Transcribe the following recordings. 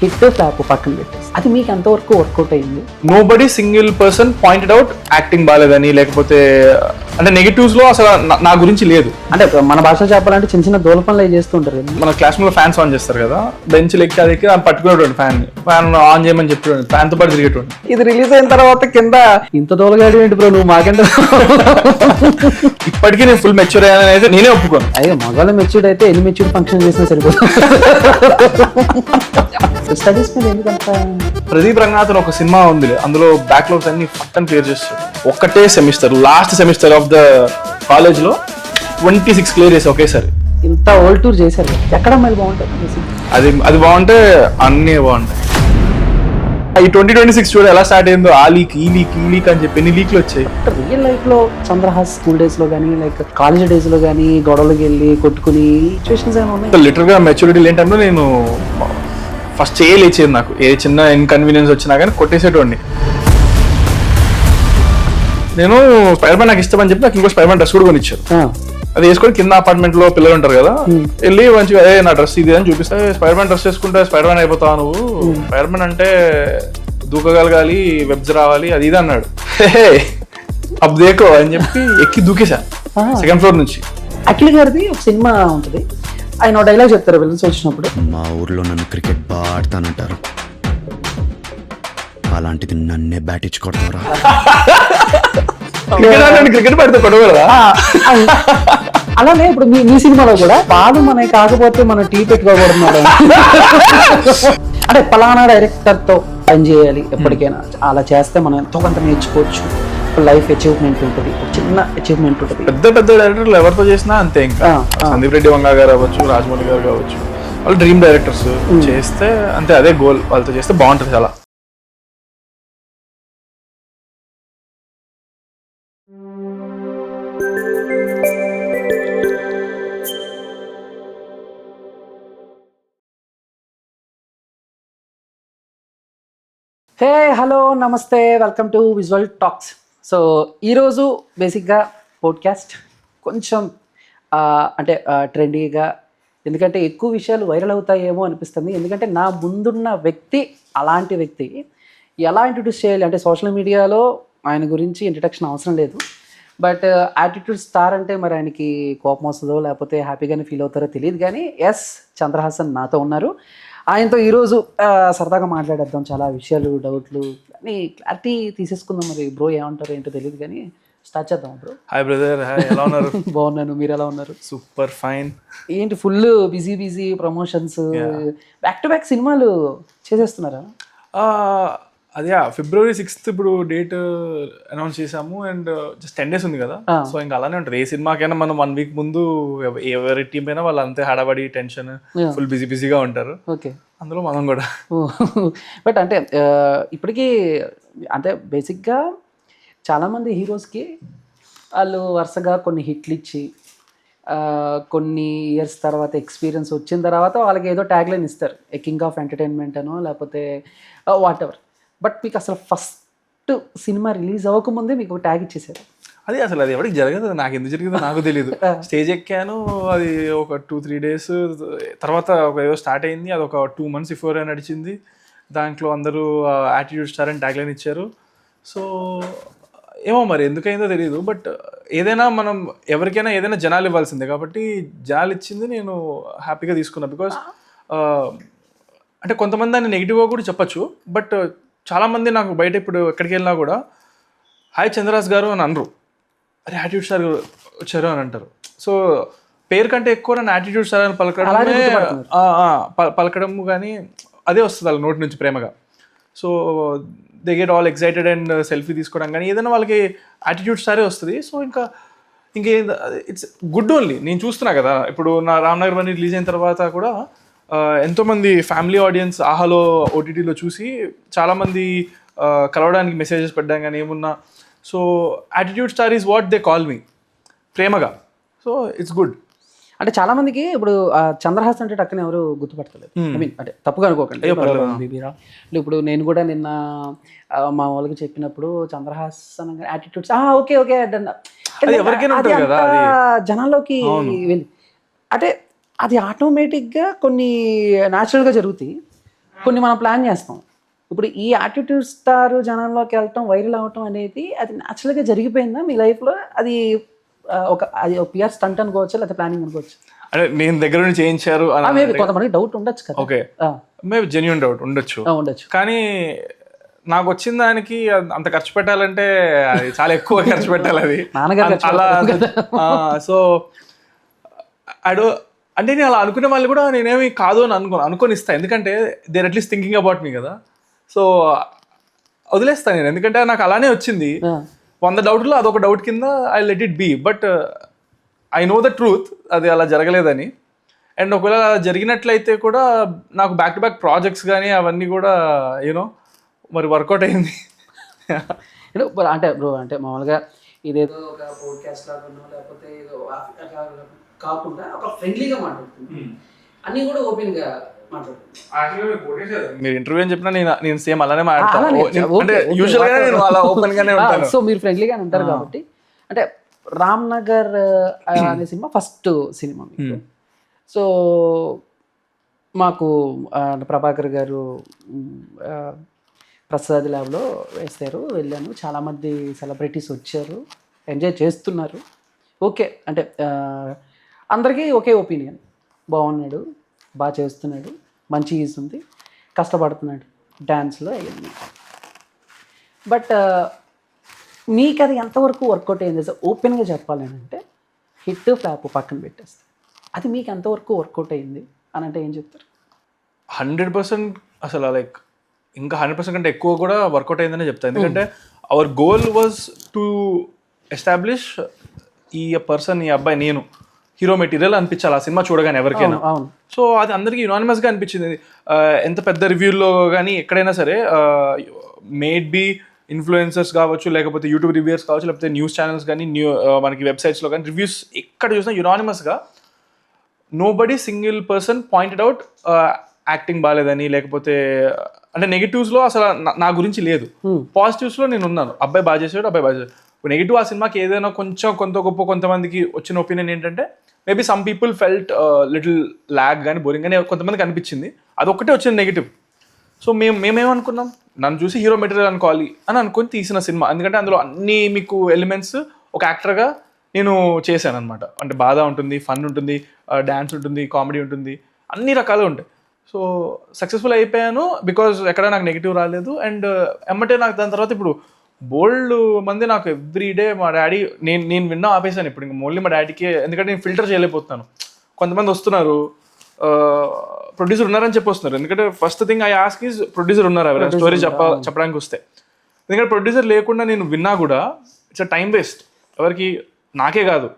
Hit flop పక్కన పెట్టేసి అది మీకు ఎంతవరకు వర్కౌట్ అయింది? Nobody single person pointed out acting బాగాలేదని, లేకపోతే అంటే నెగిటివ్స్ లో అసలు నా గురించి లేదు. అంటే మన భాషలో చెప్పాలంటే చిన్న చిన్న దూల పనులు అవి చేస్తూ ఉంటారు కదా. మన క్లాస్ లో ఫ్యాన్స్ ఆన్ చేస్తారు కదా, బెంచ్ లెక్కి అది పట్టుకునేటువంటి ఫ్యాన్ ఆన్ చేయమని చెప్పేవాడు, ఫ్యాన్ తో పాటు తిరిగేటువంటి. ఇది రిలీజ్ అయిన తర్వాత కింద ఇంత దూలగాడి ఏంటి బ్రో నువ్వు మాకంటే ఇప్పటికీ నేను ఫుల్ మెచ్యూర్ అయ్యానని అయితే నేనే ఒప్పుకోను. అయ్యో మగాళ్ళ మెచ్యూర్డ్ అయితే ఎన్ని మెచ్యూర్డ్ ఫంక్షన్ చేసినా సరిపోతుంది. స్టడీస్ మీద ఎందుకంత? ప్రదీప్ రంగనాథన్ ఒక సినిమా ఉంది, అందులో బ్యాక్లాగ్స్ అన్ని పక్కన క్లియర్ చేస్తారు. ఒక్కటే semester, last semester of the college లో 26 క్లియర్ చేసి ఒకేసారి. ఇంత ఓల్డ్ టూర్ చేశారు, ఎక్కడ మరి బాగుంటుంది? అది బాగుంటే అన్నీ బాగుంటాయి. ఈ 2026 చూడ ఎలా స్టార్ట్ అయిందో, ఆ లీక్ ఈ లీక్ అని చెప్పి ఎన్ని లీక్లు వచ్చాయి. రియల్ లైఫ్ లో చంద్రహాస్ స్కూల్ డేస్ లో కానీ లైక్ కాలేజ్ డేస్ లో కానీ గొడవలకి వెళ్ళి కొట్టుకుని సిచ్యువేషన్స్ ఏమైనా ఉన్నాయి? లిటరల్ గా మెచ్యూరిటీ ఏంటంటే నేను ఫస్ట్ చేయలేచేది, నాకు ఏ చిన్న ఇన్కన్వీనియన్స్ వచ్చినా కానీ కొట్టేసేటోడిని. నేను స్పైడర్ మ్యాన్ నాకు ఇష్టం అని చెప్పి నాకు ఇంకో స్పైడర్ మ్యాన్ డ్రెస్ కూడా కొనిచ్చారు. అది వేసుకొని కింద అపార్ట్మెంట్ లో పిల్లలు ఉంటారు కదా, వెళ్ళి మంచిగా అదే నా డ్రెస్ ఇది అని చూపిస్తే, స్పైడర్ మ్యాన్ డ్రెస్ వేసుకుంటే స్పైడర్ మ్యాన్ అయిపోతావు నువ్వు, స్పైడర్ మ్యాన్ అంటే దూకగలగాలి, వెబ్స్ రావాలి, అది ఇది అన్నాడు. అబ్ దేకో అని చెప్పి ఎక్కి దూకేసా సెకండ్ ఫ్లోర్ నుంచి. అఖిల్ గారిది ఒక సినిమా ఉంటుంది, ఆయన డైలాగ్ చెప్తారు విలన్స్ వచ్చినప్పుడు, మా ఊర్లో నన్ను క్రికెట్ బాగా ఆడతానంటారు, అలాంటిది నన్నే బ్యాట్ ఇచ్చి కొడతారా? క్రికెట్ పడితే కొట్టగలరా? అలానే ఇప్పుడు మీ సినిమాలో కూడా బాలు మనకి కాకపోతే మనం టీ పెట్టుకోకూడదు అంటే పలానా డైరెక్టర్ తో పని చేయాలి ఎప్పటికైనా, అలా చేస్తే మనం ఎంతో కొంత నేర్చుకోవచ్చు, లైఫ్ అచీవ్మెంట్ ఉంటుంది, చిన్న అచీవ్మెంట్ ఉంటుంది. పెద్ద డైరెక్టర్లు ఎవరితో చేసినా అంతే. ఇంకా సందీప్ రెడ్డి వంగ గారు అవ్వచ్చు, రాజమౌళి గారు కావచ్చు, వాళ్ళు డ్రీమ్ డైరెక్టర్స్ చేస్తే అంతే, అదే గోల్. వాళ్ళతో చేస్తే బాగుంటుంది చాలా. హే హలో నమస్తే, welcome to visual talks. So ఈరోజు బేసిక్గా పోడ్కాస్ట్ కొంచెం అంటే ట్రెండీగా, ఎందుకంటే ఎక్కువ విషయాలు వైరల్ అవుతాయేమో అనిపిస్తుంది. ఎందుకంటే నా ముందున్న వ్యక్తి అలాంటి వ్యక్తి, ఎలా ఇంట్రడ్యూస్ చేయాలి అంటే సోషల్ మీడియాలో ఆయన గురించి ఇంట్రడక్షన్ అవసరం లేదు. బట్ యాటిట్యూడ్ స్టార్ అంటే మరి ఆయనకి కోపం వస్తుందో లేకపోతే హ్యాపీగానే ఫీల్ అవుతారో తెలియదు. కానీ ఎస్, చంద్రహాసన్ నాతో ఉన్నారు. ఆయనతో ఈరోజు సరదాగా మాట్లాడేద్దాం, చాలా విషయాలు, డౌట్లు అన్నీ క్లారిటీ తీసేసుకుందాం. మరి బ్రో ఏమంటారు ఏంటో తెలియదు, కానీ స్టార్ట్ చేద్దాం. బ్రో హాయ్ బ్రదర్, హాయ్, ఎలా ఉన్నారు? బాగున్నాను, మీరు ఎలా ఉన్నారు? Super fine. ఏంటి full busy promotions, back to back సినిమాలు చేసేస్తున్నారా? అదే February 6th ఇప్పుడు డేట్ అనౌన్స్ చేసాము, అండ్ జస్ట్ 10 days ఉంది కదా, సో ఇంకా అలానే ఉంటుంది. ఏ సినిమాకైనా మనం 1 week ముందు ఎవరి టీం అయినా వాళ్ళు అంతే హడాబడి, టెన్షన్, ఫుల్ బిజీగా ఉంటారు. ఓకే, అందులో మనం కూడా. బట్ అంటే ఇప్పటికీ అంటే బేసిక్గా చాలామంది హీరోస్కి వాళ్ళు వరుసగా కొన్ని హిట్లు ఇచ్చి కొన్ని ఇయర్స్ తర్వాత ఎక్స్పీరియన్స్ వచ్చిన తర్వాత వాళ్ళకి ఏదో ట్యాగ్ లైన్ ఇస్తారు, ఏ కింగ్ ఆఫ్ ఎంటర్టైన్మెంట్ అనో లేకపోతే వాట్ ఎవర్. బట్ మీకు అసలు ఫస్ట్ సినిమా రిలీజ్ అవ్వకముందే మీకు ఒక ట్యాగ్ ఇచ్చేసారు. అది అసలు అది ఎవరికి జరగదు, నాకు ఎందుకు జరిగిందో నాకు తెలియదు. స్టేజ్ ఎక్కాను, అది ఒక 2-3 days తర్వాత ఒక ఏదో స్టార్ట్ అయింది, అది ఒక 2 months బిఫోర్ నడిచింది. దాంట్లో అందరూ యాటిట్యూడ్ స్టార్ అని ట్యాగ్ లైన్ ఇచ్చారు. సో ఏమో మరి ఎందుకైందో తెలియదు, బట్ ఏదైనా మనం ఎవరికైనా ఏదైనా జనాలు ఇవ్వాల్సిందే, కాబట్టి జనాలు ఇచ్చింది నేను హ్యాపీగా తీసుకున్నాను. బికాస్ అంటే కొంతమంది దాన్ని నెగిటివ్గా కూడా చెప్పచ్చు, బట్ చాలామంది నాకు బయట ఇప్పుడు ఎక్కడికి వెళ్ళినా కూడా హాయ్ చంద్రహాస్ గారు అని అనరు, అరే యాటిట్యూడ్ స్టార్ వచ్చారు అని అంటారు. సో పేరు కంటే ఎక్కువ నన్ను యాటిట్యూడ్ స్టార్ అని పలకడము కానీ అదే వస్తుంది వాళ్ళ నోటి నుంచి ప్రేమగా. So they get all excited and selfie తీసుకోవడం కానీ ఏదైనా వాళ్ళకి యాటిట్యూడ్ స్టారే వస్తుంది. సో ఇంకే ఇట్స్ గుడ్ ఓన్లీ. నేను చూస్తున్నా కదా, ఇప్పుడు నా రామ్నగర్ వన్ రిలీజ్ అయిన తర్వాత కూడా ఎంతోమంది ఫ్యామిలీ ఆడియన్స్ ఆహాలో ఓటీటీలో చూసి చాలామంది కలవడానికి మెసేజెస్ పెట్టడం కానీ ఏమున్నా. So attitude star is what they call me, ప్రేమగా. So it's good. అంటే చాలా మందికి ఇప్పుడు చంద్రహాస్ అంటే టక్కన ఎవరు గుర్తుపడతలేదు. ఐ మీన్ అంటే తప్పుగా అనుకోకండి, ఇప్పుడు నేను కూడా నిన్న మా వాళ్ళకి చెప్పినప్పుడు చంద్రహాస్ అనగా యాటిట్యూడ్స్ ఓకే ఓకే జనాల్లోకి వెళ్ళి అంటే అది ఆటోమేటిక్గా కొన్ని న్యాచురల్గా జరుగుతాయి. కొన్ని మనం ప్లాన్ చేస్తాం. ఇప్పుడు ఈ యాటిట్యూడ్ స్టార్ జనంలోకి వెళ్ళటం, వైరల్ అవ్వటం అనేది అది న్యాచురల్గా జరిగిపోయిందా మీ లైఫ్లో? అది అది ఒక పిఆర్ స్టంట్ అనుకోవచ్చు, లేకపోతే ప్లానింగ్ అనుకోవచ్చు. అంటే నేను దగ్గర నుంచి చేయించారు మేబీ కొంతమందికి డౌట్ ఉండొచ్చు కదా. ఓకే, మేబీ జెన్యూన్ డౌట్ ఉండొచ్చు. ఉండొచ్చు. కానీ నాకు వచ్చిన దానికి అంత ఖర్చు పెట్టాలంటే అది చాలా ఎక్కువ ఖర్చు పెట్టాలి. అది అలా సో అంటే నేను అలా అనుకునే వాళ్ళు కూడా నేనేమి కాదు అని అనుకొని ఇస్తాను. ఎందుకంటే there at least thinking about me కదా. సో వదిలేస్తాను నేను, ఎందుకంటే నాకు అలానే వచ్చింది. 100 డౌట్లో అదొక డౌట్ కింద I let it be. But I know the truth, అది అలా జరగలేదని. అండ్ ఒకవేళ జరిగినట్లయితే కూడా నాకు బ్యాక్ టు బ్యాక్ ప్రాజెక్ట్స్ కానీ అవన్నీ కూడా యూనో మరి వర్కౌట్ అయింది. అంటే బ్రో, అంటే మామూలుగా ఇదేదో ఒక పోడ్కాస్ట్ లాగా లేకపోతే కాకుండా ఒక ఫ్రెండ్లీగా మాట్లాడుతుంది, అన్నీ కూడా ఓపెన్గా మాట్లాడుతుంది. మీరు ఇంటర్వ్యూ అని చెప్పినా నేను సేమ్ అలానే మాట్లాడతాను. అంటే యూజువల్గా నేను అలా ఓపెన్ గానే ఉంటాను. సో మీరు ఫ్రెండ్లీగానే ఉంటారు కాబట్టి. అంటే రామ్ నగర్ అనే సినిమా ఫస్ట్ సినిమా మీకు. సో మాకు ప్రభాకర్ గారు ప్రసాద్ ల్యాబ్లో వేస్తారు, వెళ్ళాను. చాలామంది సెలబ్రిటీస్ వచ్చారు, ఎంజాయ్ చేస్తున్నారు. ఓకే, అంటే అందరికీ ఒకే ఒపీనియన్, బాగున్నాడు, బాగా చేస్తున్నాడు, మంచి ఈజ్ ఉంది, కష్టపడుతున్నాడు డ్యాన్స్లో అయ్యింది. బట్ మీకు అది ఎంతవరకు వర్కౌట్ అయింది? సార్ ఓపెన్గా చెప్పాలి అంటే హిట్ ఫ్లాప్ పక్కన పెట్టేస్తే అది మీకు ఎంతవరకు వర్కౌట్ అయింది అని అంటే ఏం చెప్తారు? 100% అసలు లైక్ ఇంకా 100% కంటే ఎక్కువ కూడా వర్కౌట్ అయిందనే చెప్తాను. ఎందుకంటే hour goal was to establish ఈ పర్సన్, ఈ అబ్బాయి నేను హీరో మెటీరియల్ అనిపించాలి ఆ సినిమా చూడగానే ఎవరికైనా. సో అది అందరికీ యునానిమస్గా అనిపించింది. ఎంత పెద్ద రివ్యూల్లో కానీ ఎక్కడైనా సరే, మేడ్ బీ ఇన్ఫ్లుయెన్సర్స్ కావచ్చు, లేకపోతే యూట్యూబ్ రివ్యూర్స్ కావచ్చు, లేకపోతే న్యూస్ ఛానల్స్ కానీ మనకి వెబ్సైట్స్లో కానీ రివ్యూస్ ఎక్కడ చూసినా యునానిమస్గా nobody single person pointed out acting బాగాలేదని, లేకపోతే అంటే నెగిటివ్స్లో అసలు నా గురించి లేదు, పాజిటివ్స్లో నేను ఉన్నాను. అబ్బాయి బాగా చేసాడు, అబ్బాయి బాగా చేశాడు. నెగిటివ్ ఆ సినిమాకి ఏదైనా కొంత గొప్ప కొంతమందికి వచ్చిన ఒపీనియన్ ఏంటంటే maybe some people felt little lag కానీ బోరింగ్ కానీ కొంతమందికి అనిపించింది. అదొక్కటే వచ్చిన నెగిటివ్. సో మేమేమనుకున్నాం, నన్ను చూసి హీరో మెటీరియల్ అనుకోవాలి అని అనుకొని తీసిన సినిమా. ఎందుకంటే అందులో అన్ని మీకు ఎలిమెంట్స్ ఒక యాక్టర్గా నేను చేశాను అనమాట. అంటే బాధ ఉంటుంది, ఫన్ ఉంటుంది, డ్యాన్స్ ఉంటుంది, కామెడీ ఉంటుంది, అన్ని రకాలు ఉంటాయి. సో సక్సెస్ఫుల్ అయిపోయాను బికాజ్ ఎక్కడ నాకు నెగిటివ్ రాలేదు. అండ్ ఎమ్మటే నాకు దాని తర్వాత ఇప్పుడు బోల్డ్ మంది నాకు ఎవ్రీడే మా డాడీ, నేను విన్నా ఆపేసాను ఇప్పుడు ఇంకా ఓన్లీ మా డాడీకి, ఎందుకంటే నేను ఫిల్టర్ చేయలేకపోతున్నాను. కొంతమంది వస్తున్నారు, ప్రొడ్యూసర్ ఉన్నారని చెప్పి వస్తున్నారు. ఎందుకంటే first thing I ask is producer ఉన్నారు ఎవరైనా స్టోరీ చెప్పడానికి వస్తే. ఎందుకంటే ప్రొడ్యూసర్ లేకుండా నేను విన్నా కూడా ఇట్స్ టైం వేస్ట్ ఎవరికి, నాకే కాదు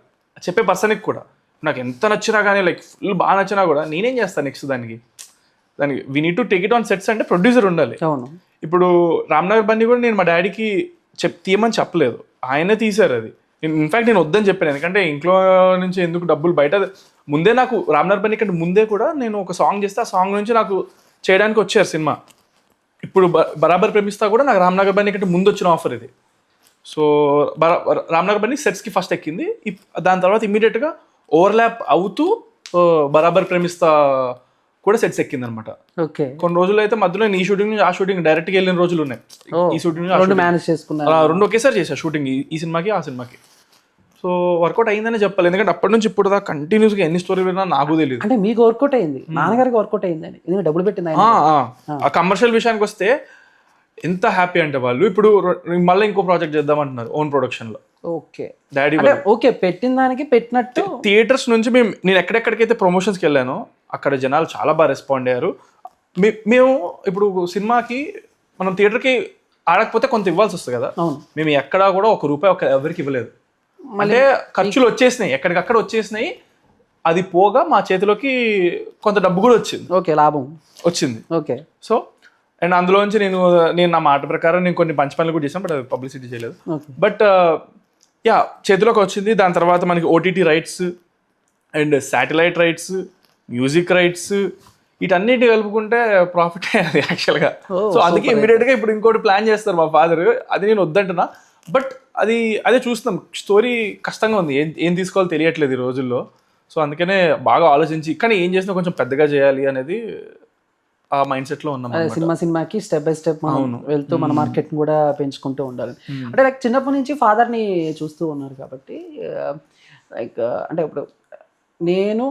చెప్పే పర్సన్కి కూడా. నాకు ఎంత నచ్చినా కానీ లైక్ ఫుల్ బాగా నచ్చినా కూడా నేనేం చేస్తాను నెక్స్ట్ దానికి we need to take it on sets అంటే ప్రొడ్యూసర్ ఉండాలి. ఇప్పుడు రామ్నగర్ బన్నీ కూడా నేను మా డాడీకి తీయమని చెప్పలేదు, ఆయనే తీశారు అది. ఇన్ఫాక్ట్ నేను వద్దని చెప్పాను, ఎందుకంటే ఇంట్లో నుంచి ఎందుకు డబ్బులు బయట. ముందే నాకు రామ్నగర్ బన్నీ కంటే ముందే కూడా నేను ఒక సాంగ్ చేస్తే ఆ సాంగ్ నుంచి నాకు చేయడానికి వచ్చారు సినిమా. ఇప్పుడు బరాబర్ ప్రేమిస్తా కూడా నాకు రామ్నగర్ బన్నీ కంటే ముందు వచ్చిన ఆఫర్ ఇది. సో రామ్నగర్ బన్నీ సెట్స్కి ఫస్ట్ ఎక్కింది, దాని తర్వాత ఇమీడియట్గా ఓవర్లాప్ అవుతూ బరాబర్ ప్రేమిస్తా కూడా సెట్స్ ఎక్కింది అనమాట. కొన్ని రోజులు అయితే మధ్యలో ఈ షూటింగ్ నుంచి ఆ షూటింగ్ డైరెక్ట్గా వెళ్ళిన రోజులు ఉన్నాయి. ఈ షూటింగ్ రెండు ఒకేసారి చేశారు షూటింగ్, ఈ సినిమాకి ఆ సినిమాకి. సో వర్కౌట్ అయిందని చెప్పాలి, ఎందుకంటే అప్పటి నుంచి ఇప్పుడు దాకా కంటిన్యూస్గా ఎన్ని స్టోరీ విన్నా నాకు తెలియదు. అంటే మీకు వర్కౌట్ అయింది, నాన్నగారికి వర్కౌట్ అయిందని, ఎందుకంటే డబ్బులు పెట్టింది. ఆ కమర్షియల్ విషయానికి వస్తే ఎంత హ్యాపీ అంటే వాళ్ళు ఇప్పుడు మళ్ళీ ఇంకో ప్రాజెక్ట్ చేద్దామంటున్నారు ఓన్ ప్రొడక్షన్లో. ఓకే డాడీ ఓకే, పెట్టిన దానికి పెట్టినట్టు. థియేటర్స్ నుంచి నేను ఎక్కడెక్కడికైతే ప్రమోషన్స్కి వెళ్ళానో అక్కడ జనాలు చాలా బాగా రెస్పాండ్ అయ్యారు. మేము ఇప్పుడు సినిమాకి మనం థియేటర్కి ఆడకపోతే కొంత ఇవ్వాల్సి వస్తుంది కదా, మేము ఎక్కడా కూడా ₹1 ఎవరికి ఇవ్వలేదు. అంటే ఖర్చులు వచ్చేసినాయి, ఎక్కడికక్కడ వచ్చేసినాయి. అది పోగా మా చేతిలోకి కొంత డబ్బు కూడా వచ్చింది. ఓకే, లాభం వచ్చింది. ఓకే, సో అండ్ అందులోంచి నేను నా మాట ప్రకారం నేను కొన్ని పంచ పనులు కూడా చేసాను, బట్ అది పబ్లిసిటీ చేయలేదు. బట్ యా చేతిలోకి వచ్చింది. దాని తర్వాత మనకి OTT rights and satellite rights, music rights, వీటన్నిటి కలుపుకుంటే ప్రాఫిట్ అది యాక్చువల్గా. సో అందుకే ఇమీడియట్గా ఇప్పుడు ఇంకోటి ప్లాన్ చేస్తారు మా ఫాదర్, అది నేను వద్దంటున్నా. బట్ అదే చూస్తున్నాం, స్టోరీ కష్టంగా ఉంది, ఏం తీసుకోవాలో తెలియట్లేదు ఈ రోజుల్లో. సో అందుకనే బాగా ఆలోచించి, కానీ ఏం చేసినా కొంచెం పెద్దగా చేయాలి అనేది ఆ మైండ్ సెట్ లో ఉన్నాం సినిమాకి స్టెప్ బై స్టెప్ మనం వెళ్తూ మన మార్కెట్ కూడా పెంచుకుంటూ ఉండాలి. అంటే లైక్ చిన్నప్పటి నుంచి ఫాదర్ని చూస్తూ ఉన్నారు కాబట్టి లైక్ అంటే ఇప్పుడు నేను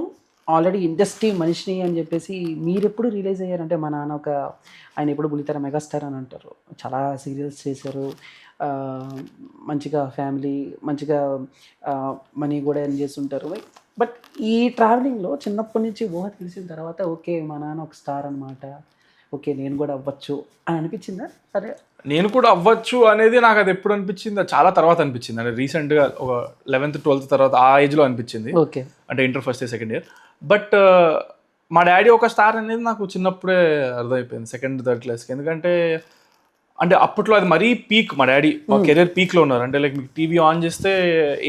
ఆల్రెడీ ఇండస్ట్రీ మనిషిని అని చెప్పేసి మీరు ఎప్పుడు రియలైజ్ అయ్యారంటే మా నాన్న ఆయన ఎప్పుడు బుల్లితెర మెగాస్టార్ అని అంటారు, చాలా సీరియల్స్ చేశారు, మంచిగా ఫ్యామిలీ మంచిగా మనీ కూడా ఎర్న్ చేస్తుంటారు. బట్ ఈ ట్రావెలింగ్లో చిన్నప్పటి నుంచి ఊహ తెలిసిన తర్వాత ఓకే మా నాన్న ఒక స్టార్ అనమాట, ఓకే నేను కూడా అవ్వచ్చు అని అనిపించిందా? సరే నేను కూడా అవ్వచ్చు అనేది నాకు అది ఎప్పుడు అనిపించింది, చాలా తర్వాత అనిపించింది. అంటే రీసెంట్గా ఒక 11th 12th తర్వాత ఆ ఏజ్లో అనిపించింది. ఓకే అంటే inter first year second year. But మా డాడీ ఒక స్టార్ అనేది నాకు చిన్నప్పుడే అర్థమైపోయింది, 2nd 3rd క్లాస్కి. ఎందుకంటే అంటే అప్పట్లో అది మరీ పీక్, మా డాడీ కెరీర్ పీక్లో ఉన్నారు. అంటే లైక్ మీకు టీవీ ఆన్ చేస్తే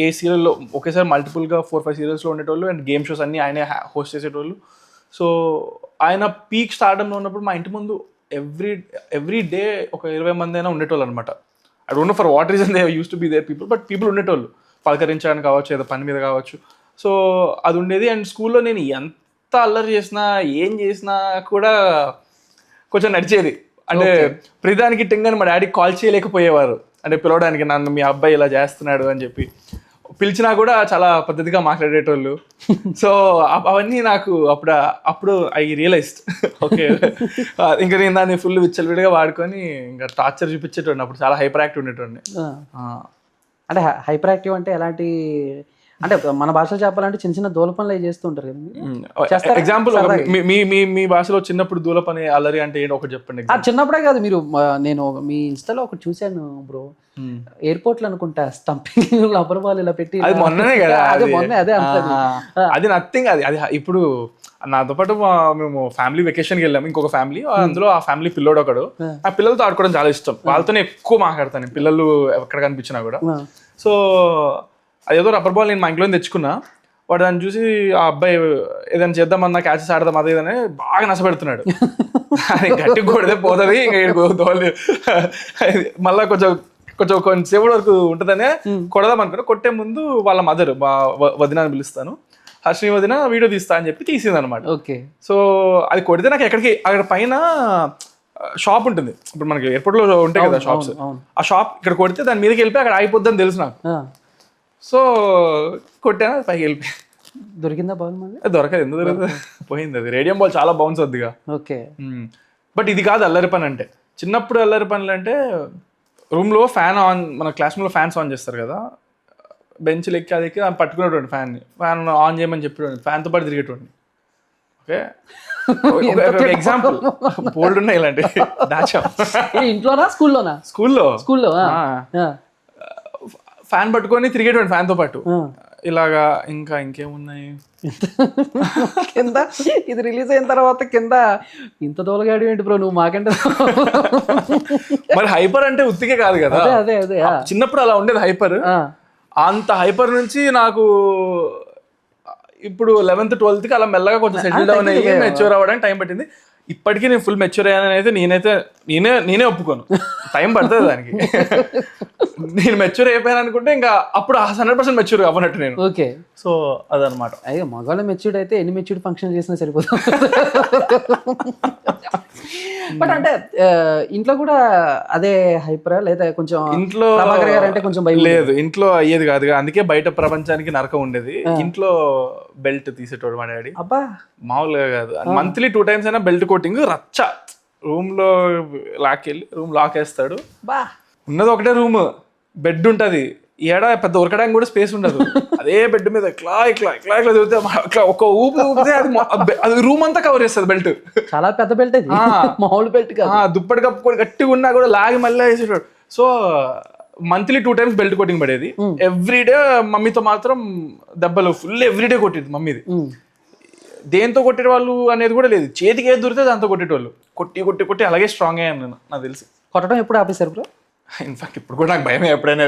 ఏ సీరియల్లో ఒకేసారి మల్టిపుల్గా 4-5 సీరియల్స్లో ఉండేటోళ్ళు, అండ్ గేమ్ షోస్ అన్నీ ఆయనే హోస్ట్ చేసేటోళ్ళు. సో ఆయన పీక్ స్టార్డమ్లో ఉన్నప్పుడు మా ఇంటి ముందు ఎవ్రీ డే ఒక 20 మంది అయినా ఉండేటోళ్ళు అనమాట. I don't know for what reason they use to be there people, but people ఉండేటోళ్ళు పలకరించడానికి కావచ్చు, ఏదో పని మీద కావచ్చు. సో అది ఉండేది. అండ్ స్కూల్లో నేను ఎంత అల్లరి చేసినా ఏం చేసినా కూడా కొంచెం నడిచేది. అంటే ప్రతిదానికి టింగని మా డాడీకి కాల్ చేయలేకపోయేవారు, అంటే పిలవడానికి నన్ను మీ అబ్బాయి ఇలా చేస్తున్నాడు అని చెప్పి. పిలిచినా కూడా చాలా పద్ధతిగా మాట్లాడేటోళ్ళు. సో అవన్నీ నాకు అప్పుడు ఐ రియలైజ్డ్ ఓకే ఇంకా నేను దాన్ని ఫుల్ విచ్చలవిడిగా వాడుకొని ఇంకా టార్చర్ చూపించేటోడిని. అప్పుడు చాలా హైపర్ యాక్టివ్ ఉండేటోడిని. అంటే హైపర్ యాక్టివ్ అంటే ఎలాంటి, అంటే మన భాషలో చెప్పాలంటే చిన్న చిన్న దూల పనులు చేస్తూ ఉంటారు కదా. ఎగ్జాంపుల్ మీ భాషలో చిన్నప్పుడు దూల పని అల్లరి అంటే ఏంటి ఒకటి చెప్పండి. చిన్నప్పుడే కాదు, మీరు నేను మీ ఇన్స్టాలో ఒకటి చూశాను బ్రో, ఎయిర్పోర్ట్ లో అనుకుంటా స్టంపింగ్ రబ్బర్ బాల్ ఇలా పెట్టి. అది మొన్ననే కదా, అది నథింగ్. అది ఇప్పుడు నాతో పాటు మేము ఫ్యామిలీ వెకేషన్కి వెళ్ళాము, ఇంకొక ఫ్యామిలీ, అందులో ఆ ఫ్యామిలీ పిల్లోడు ఒకడు. ఆ పిల్లలతో ఆడుకోవడం చాలా ఇష్టం, వాళ్ళతోనే ఎక్కువ మాట్లాడతాను పిల్లలు ఎక్కడ కనిపించినా కూడా. సో అదేదో రబ్బర్ బాల్ నేను మా ఇంట్లో తెచ్చుకున్నా, వాడు దాన్ని చూసి ఆ అబ్బాయి ఏదైనా చేద్దామన్నా క్యాచెస్ ఆడదాం అదే ఇదని బాగా నష్టపెడుతున్నాడు. గట్టి కొడితే పోతుంది, ఇంకా మళ్ళీ కొంచెంసేపు వరకు ఉంటుందనే కొడదాం అనుకున్నా. కొట్టే ముందు వాళ్ళ మదర్ మా వదిన పిలుస్తాను, హర్షిని వదిన వీడియో తీస్తా అని చెప్పి తీసింది అనమాట. ఓకే. సో అది కొడితే నాకు అక్కడ పైన షాప్ ఉంటుంది, ఇప్పుడు మనకి ఎయిర్పోర్ట్ లో ఉంటాయి కదా షాప్స్, ఆ షాప్ ఇక్కడ కొడితే దాని మీదకి వెళ్ళిపోయి అక్కడ ఆగిపోద్దని తెలుసు నాకు. సో కొట్టాను, పైకి వెళ్ళిపోయి. దొరికిందా బాల్? మళ్ళీ దొరకదు, ఎందుకు దొరకదు, పోయింది. అది రేడియం బాల్ చాలా బౌన్స్ వద్దిగా. ఓకే. బట్ ఇది కాదు అల్లరి పని అంటే. చిన్నప్పుడు అల్లరి పనులు అంటే రూమ్లో ఫ్యాన్ ఆన్, మన క్లాస్ రూమ్లో ఫ్యాన్స్ ఆన్ చేస్తారు కదా, బెంచ్లు ఎక్కి అది ఎక్కి పట్టుకునేటువంటి ఫ్యాన్ ఆన్ చేయమని చెప్పేటోండి, ఫ్యాన్తో పాటు తిరిగేటోండి. ఓకే, ఎగ్జాంపుల్ బోల్డ్ ఉన్నాయి ఇలాంటి దాచా. ఇంట్లోనా స్కూల్లోనా? స్కూల్లో ఫ్యాన్ పట్టుకొని తిరిగేటోండి ఫ్యాన్తో పాటు ఇలాగా. ఇంకా ఇంకేమున్నాయి కింద ఇది రిలీజ్ అయిన తర్వాత కింద ఇంత దోలగాడి ఏంటి బ్రో నువ్వు మాకంటే. మరి హైపర్ అంటే ఉత్తికే కాదు కదా, అదే అదే చిన్నప్పుడు అలా ఉండేది హైపర్. అంత హైపర్ నుంచి నాకు ఇప్పుడు 11th 12th అలా మెల్లగా కొంచెం సెటిల్ డౌన్ అయ్యి మెచ్యూర్ అవ్వడానికి టైం పట్టింది. ఇప్పటికీ నేను ఫుల్ మెచ్యూర్ అయ్యానని అయితే నేనే ఒప్పుకోను, టైం పడుతుంది దానికి. నేను మెచ్యూర్ అయిపోయాను అనుకుంటే ఇంకా అప్పుడు 100% మెచ్యూర్ అవ్వనట్టు నేను. ఓకే. సో అదనమాట. అయ్యో మగవాళ్ళ మెచ్యూర్డ్ అయితే ఎన్ని మెచ్యూర్డ్ ఫంక్షన్ చేసినా సరిపోతుంది. బట్ అంటే ఇంట్లో కూడా అదే హైపరా లేదా కొంచెం? ఇంట్లో అంటే కొంచెం భయం లేదు, ఇంట్లో అయ్యేది కాదు, అందుకే బయట ప్రపంచానికి నరకం ఉండేది. ఇంట్లో బెల్ట్ తీసేటోడు మా డాడీ. అబ్బా, మామూలుగా కాదు, మంత్లీ 2 times అయినా బెల్ట్ కోటింగ్ రచ్చ. రూమ్ లో లాక్కెళ్ళి రూమ్ లాక్ వేస్తాడు. బా, ఉన్నది ఒకటే రూమ్, బెడ్ ఉంటది, ఏడా పెద్ద ఉరకడానికి కూడా స్పేస్ ఉండదు. అదే బెడ్ మీద ఇట్లా తిరిగితే అట్లా ఒక ఊపితే అది రూమ్ అంతా కవర్ చేస్తుంది బెల్ట్. చాలా పెద్ద బెల్ట్ అది, మామూలు బెల్ట్ కాదు. దుప్పటి కప్పుకొని గట్టిగా ఉన్నా కూడా లాగి మళ్ళీ వేసేటాడు. So monthly 2 times belt coating పడేది. ఎవ్రీడే మమ్మీతో మాత్రం దెబ్బలు ఫుల్ ఎవ్రీడే కొట్టేది మమ్మీది. దేంతో కొట్టే వాళ్ళు అనేది కూడా లేదు, చేతికి ఏది దొరికితే దాంతో కొట్టేటోళ్ళు. కొట్టి అలాగే స్ట్రాంగ్ అయ్యాను నేను, నాకు తెలిసి. కొట్టడం ఎప్పుడు ఆపేశారు బ్రో? ఇన్ఫాక్ట్ ఇప్పుడు కూడా నాకు భయం, ఎప్పుడైనా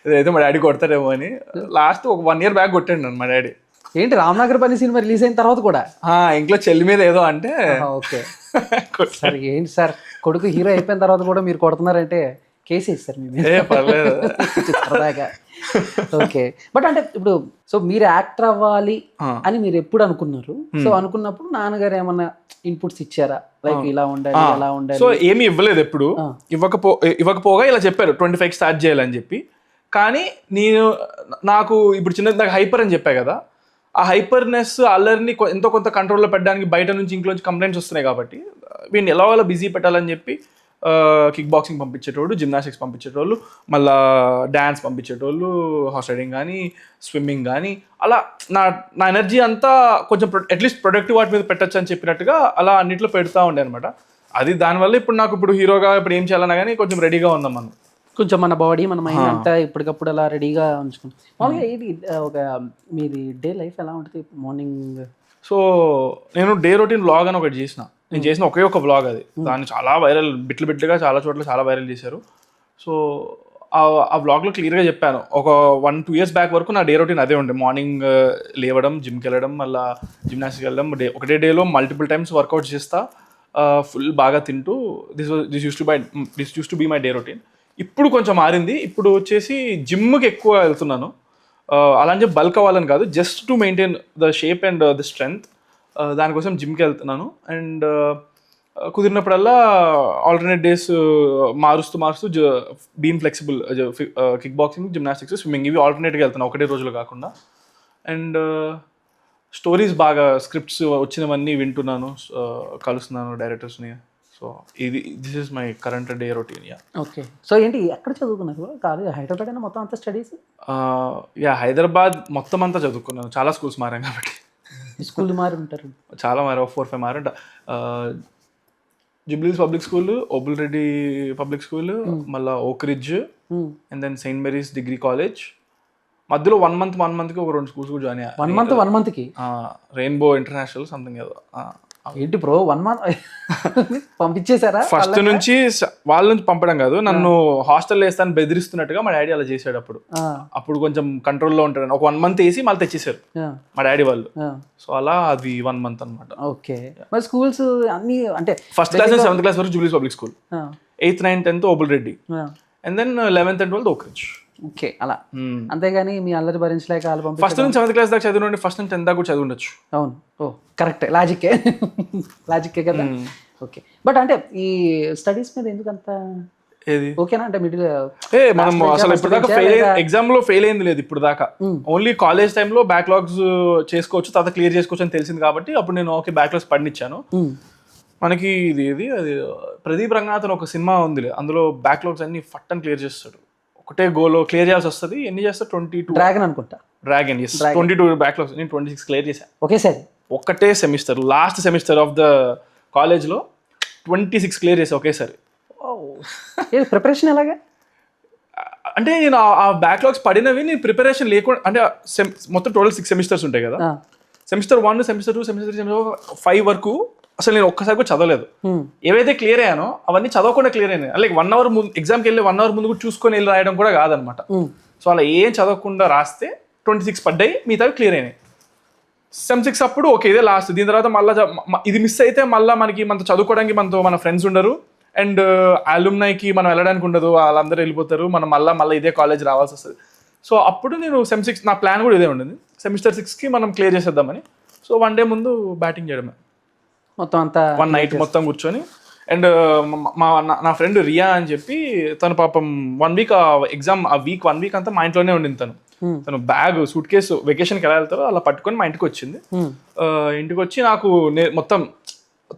ఏదైతే మా డాడీ కొడతారేమో అని. లాస్ట్ ఒక 1 year బ్యాక్ కొట్టాడు నన్ను మా డాడీ. ఏంటి, రామ్నగర్ పల్లి సినిమా రిలీజ్ అయిన తర్వాత కూడా? ఇంట్లో చెల్లి మీద ఏదో అంటే. ఓకే సార్, ఏంటి సార్ కొడుకు హీరో అయిపోయిన తర్వాత కూడా మీరు కొడుతున్నారంటే కేసు ఇస్తారు మీ మీద. ఏ పర్లేదు. సరదాగా. ఓకే, బట్ అంటే ఇప్పుడు సో మీరు యాక్టర్ అవ్వాలి అని మీరు ఎప్పుడు అనుకున్నారు? సో అనుకున్నప్పుడు నాన్నగారు ఏమన్నా ఇన్పుట్స్ ఇచ్చారా, లైక్ ఇలా ఉండాలి అలా ఉండాలి? సో ఏమీ ఇవ్వలేదు ఎప్పుడు. ఇవ్వకపోగా ఇలా చెప్పారు 25కి స్టార్ట్ చేయాలని చెప్పి. కానీ నాకు ఇప్పుడు నాకు హైపర్ అని చెప్పా కదా, ఆ హైపర్నెస్ అల్లరిని ఎంతో కొంత కంట్రోల్లో పెట్టడానికి బయట నుంచి ఇంట్లోంచి కంప్లైంట్స్ వస్తున్నాయి కాబట్టి వీడిని ఎలా బిజీ పెట్టాలని చెప్పి కిక్ బాక్సింగ్ పంపించేటోళ్ళు, జిమ్నాస్టిక్స్ పంపించేటోళ్ళు, మళ్ళీ డ్యాన్స్ పంపించేటోళ్ళు, హార్స్ రైడింగ్ కానీ స్విమ్మింగ్ కానీ అలా నా ఎనర్జీ అంతా కొంచెం అట్లీస్ట్ ప్రొడక్టివ్ వాటి మీద పెట్టచ్చు అని చెప్పినట్టుగా అలా అన్నింటిలో పెడతా ఉండే అనమాట. అది దానివల్ల ఇప్పుడు హీరోగా ఇప్పుడు ఏం చేయాలన్నా కానీ కొంచెం రెడీగా ఉందాం మనం. కొంచెం మన బాడీ మన మైండ్ అంతా ఇప్పటికప్పుడు అలా రెడీగా ఉంచుకుంటాం. మామూలుగా ఇది ఒక మీది డే లైఫ్ ఎలా ఉంటుంది మార్నింగ్? సో నేను డే రొటీన్ వ్లాగ్ అని ఒకటి చేసిన. నేను చేసిన ఒకే ఒక వ్లాగ్ అది. దాన్ని చాలా వైరల్ బిట్లుగా చాలా చోట్ల చాలా వైరల్ చేశారు. సో ఆ వ్లాగ్లో క్లియర్గా చెప్పాను. ఒక 1-2 years బ్యాక్ వరకు నా డే రొటీన్ అదే ఉండే. మార్నింగ్ లేవడం, జిమ్కి వెళ్ళడం, మళ్ళీ జిమ్నాస్టిక్కి వెళ్ళడం, ఒకటే డేలో మల్టిపుల్ టైమ్స్ వర్కౌట్ చేస్తా, ఫుల్ బాగా తింటూ this used to be my day routine. ఇప్పుడు కొంచెం మారింది. ఇప్పుడు వచ్చేసి జిమ్కి ఎక్కువ వెళ్తున్నాను. అలా అని చెప్పి బల్క్ అవ్వాలని కాదు, just to maintain the shape and the strength. దానికోసం జిమ్కి వెళ్తున్నాను. అండ్ కుదిరినప్పుడల్లా ఆల్టర్నేట్ డేస్ మారుస్తూ been flexible, kick boxing, gymnastics, swimming ఇవి ఆల్టర్నేట్గా వెళ్తున్నాను, ఒకటే రోజులు కాకుండా. అండ్ స్టోరీస్ బాగా స్క్రిప్ట్స్ వచ్చినవన్నీ వింటున్నాను, కలుస్తున్నాను డైరెక్టర్స్ని. So this is my current day routine. Okay, so ఏంటి ఎక్కడ చదువుకున్నారు? కాలేజ్ హైదరాబాద్ అయినా మొత్తం అంతా స్టడీస్? హైదరాబాద్ మొత్తం అంతా చదువుకున్నాను. చాలా స్కూల్స్ మారాను కాబట్టి. స్కూల్ మారి ఉంటారు చాలా 4-5 మారంట. Jubilee Hills public school, Obul Reddy public school, మళ్ళీ ఓక్ ridge, and then Saint Mary's degree college. మధ్యలో 1 monthకి ఒక 2 schools కూడా జాయిన్ అయ్యా. 1 monthకి రెయిన్బో ఇంటర్నేషనల్ సంథింగ్ ఏదో. ఏంటి బ్రో 1 month పంపించేశారా? ఫస్ట్ నుంచి వాళ్ళ నుంచి పంపడం కాదు, నన్ను హాస్టల్లో వేస్తాను బెదిరిస్తున్నట్టుగా మా డాడీ అలా చేశాడు. అప్పుడు కొంచెం కంట్రోల్లో ఉంటాడు. ఒక 1 month వేసి మళ్ళీ తెచ్చేసారు మా డాడీ వాళ్ళు. సో అలా అది 1 month అనమాట. ఓకే, మరి స్కూల్స్ అన్ని అంటే ఫస్ట్ క్లాస్ నుంచి 7th class వరకు Jubilee Hills public school, 8th, 9th, 10th Obul Reddy, and then 11th and 12th ఓక్ రిడ్జ్. ఓకే, అలా. అంతేగాని మీ అల్లరి భరించలేక ఫస్ట్ నుంచి 7th class దాకా చదివి, ఫస్ట్ నుంచి 10th దాకా కూడా చదివి ఉండొచ్చు. అవును, ఓ కరెక్ట్, లాజిక్కే కదా. ఓకే, బట్ అంటే ఈ స్టడీస్ మీద ఎందుకు అంత ఏది ఓకేనా? అంటే మిడిల్ మనం అసలు ఇప్పుడు దాకా ఎగ్జామ్ లో ఫెయిల్ అయింది లేదు ఇప్పుడు దాకా. ఓన్లీ కాలేజ్ టైంలో బ్యాక్లాగ్స్ చేసుకోవచ్చు, తర్వాత క్లియర్ చేసుకోవచ్చు అని తెలిసింది కాబట్టి అప్పుడు నేను ఓకే బ్యాక్లాగ్స్ పడినిచ్చాను. మనకి ఇది అది ప్రదీప్ రంగనాథన్ ఒక సినిమా ఉంది, అందులో బ్యాక్లాగ్స్ అన్ని ఫట్ అని క్లియర్ చేస్తాడు. ఒకటే గోలో క్లియర్ చేయాల్సి వస్తుంది. ఎన్ని చేస్తా? 22. డ్రాగన్ అనుకుంటా. Dragon, 22 backlogs. నేను 26 క్లియర్ చేశాను ఒకేసారి, ఒక్కటే semester, last semester of the కాలేజ్లో 26 క్లియర్ చేసా ఒకేసారి. ప్రిపరేషన్ ఎలాగా? అంటే నేను ఆ బ్యాక్లాగ్స్ పడినవి నేను ప్రిపరేషన్ లేకుండా, అంటే మొత్తం టోటల్ 6 సెమిస్టర్స్ ఉంటాయి కదా, సెమిస్టర్ 1, సెమిస్టర్ 2, సెమిస్టర్ 3, సెమిస్టర్ 5 వరకు అసలు నేను ఒక్కసారి కూడా చదవలేదు. ఏవైతే క్లియర్ అయ్యానో అవన్నీ చదవకుండా క్లియర్ అయినాయి. లైక్ 1 hour ముందు ఎగ్జామ్కి వెళ్ళి 1 hour ముందు కూడా చూసుకొని వెళ్ళి రాయడం కూడా కాదనమాట. సో అలా ఏం చదవకుండా రాస్తే 26 పడ్డాయి, మిగతావి క్లియర్ అయినాయి. సెమ్ 6 అప్పుడు ఓకే ఇదే లాస్ట్. దీని తర్వాత మళ్ళీ ఇది మిస్ అయితే మళ్ళీ మనతో చదువుకోవడానికి మన ఫ్రెండ్స్ ఉండరు, అండ్ అలుమ్నైకి మనం వెళ్ళడానికి ఉండదు, వాళ్ళందరూ వెళ్ళిపోతారు, మనం మళ్ళీ ఇదే కాలేజ్ రావాల్సి వస్తుంది. సో అప్పుడు నేను సెమ్ 6 నా ప్లాన్ కూడా ఇదే ఉండింది, సెమిస్టర్ 6కి మనం క్లియర్ చేసేద్దామని. సో 1 day ముందు బ్యాటింగ్ చేయడమే, మొత్తం అంతా 1 night మొత్తం కూర్చొని. అండ్ నా ఫ్రెండ్ రియా అని చెప్పి తను పాపం 1 week ఎగ్జామ్, ఆ 1 week అంతా మా ఇంట్లోనే ఉండింది. తను బ్యాగ్ సూట్ కేసు వెకేషన్కి ఎలా వెళ్తారో అలా పట్టుకొని మా ఇంటికి వచ్చింది. ఇంటికి వచ్చి నాకు మొత్తం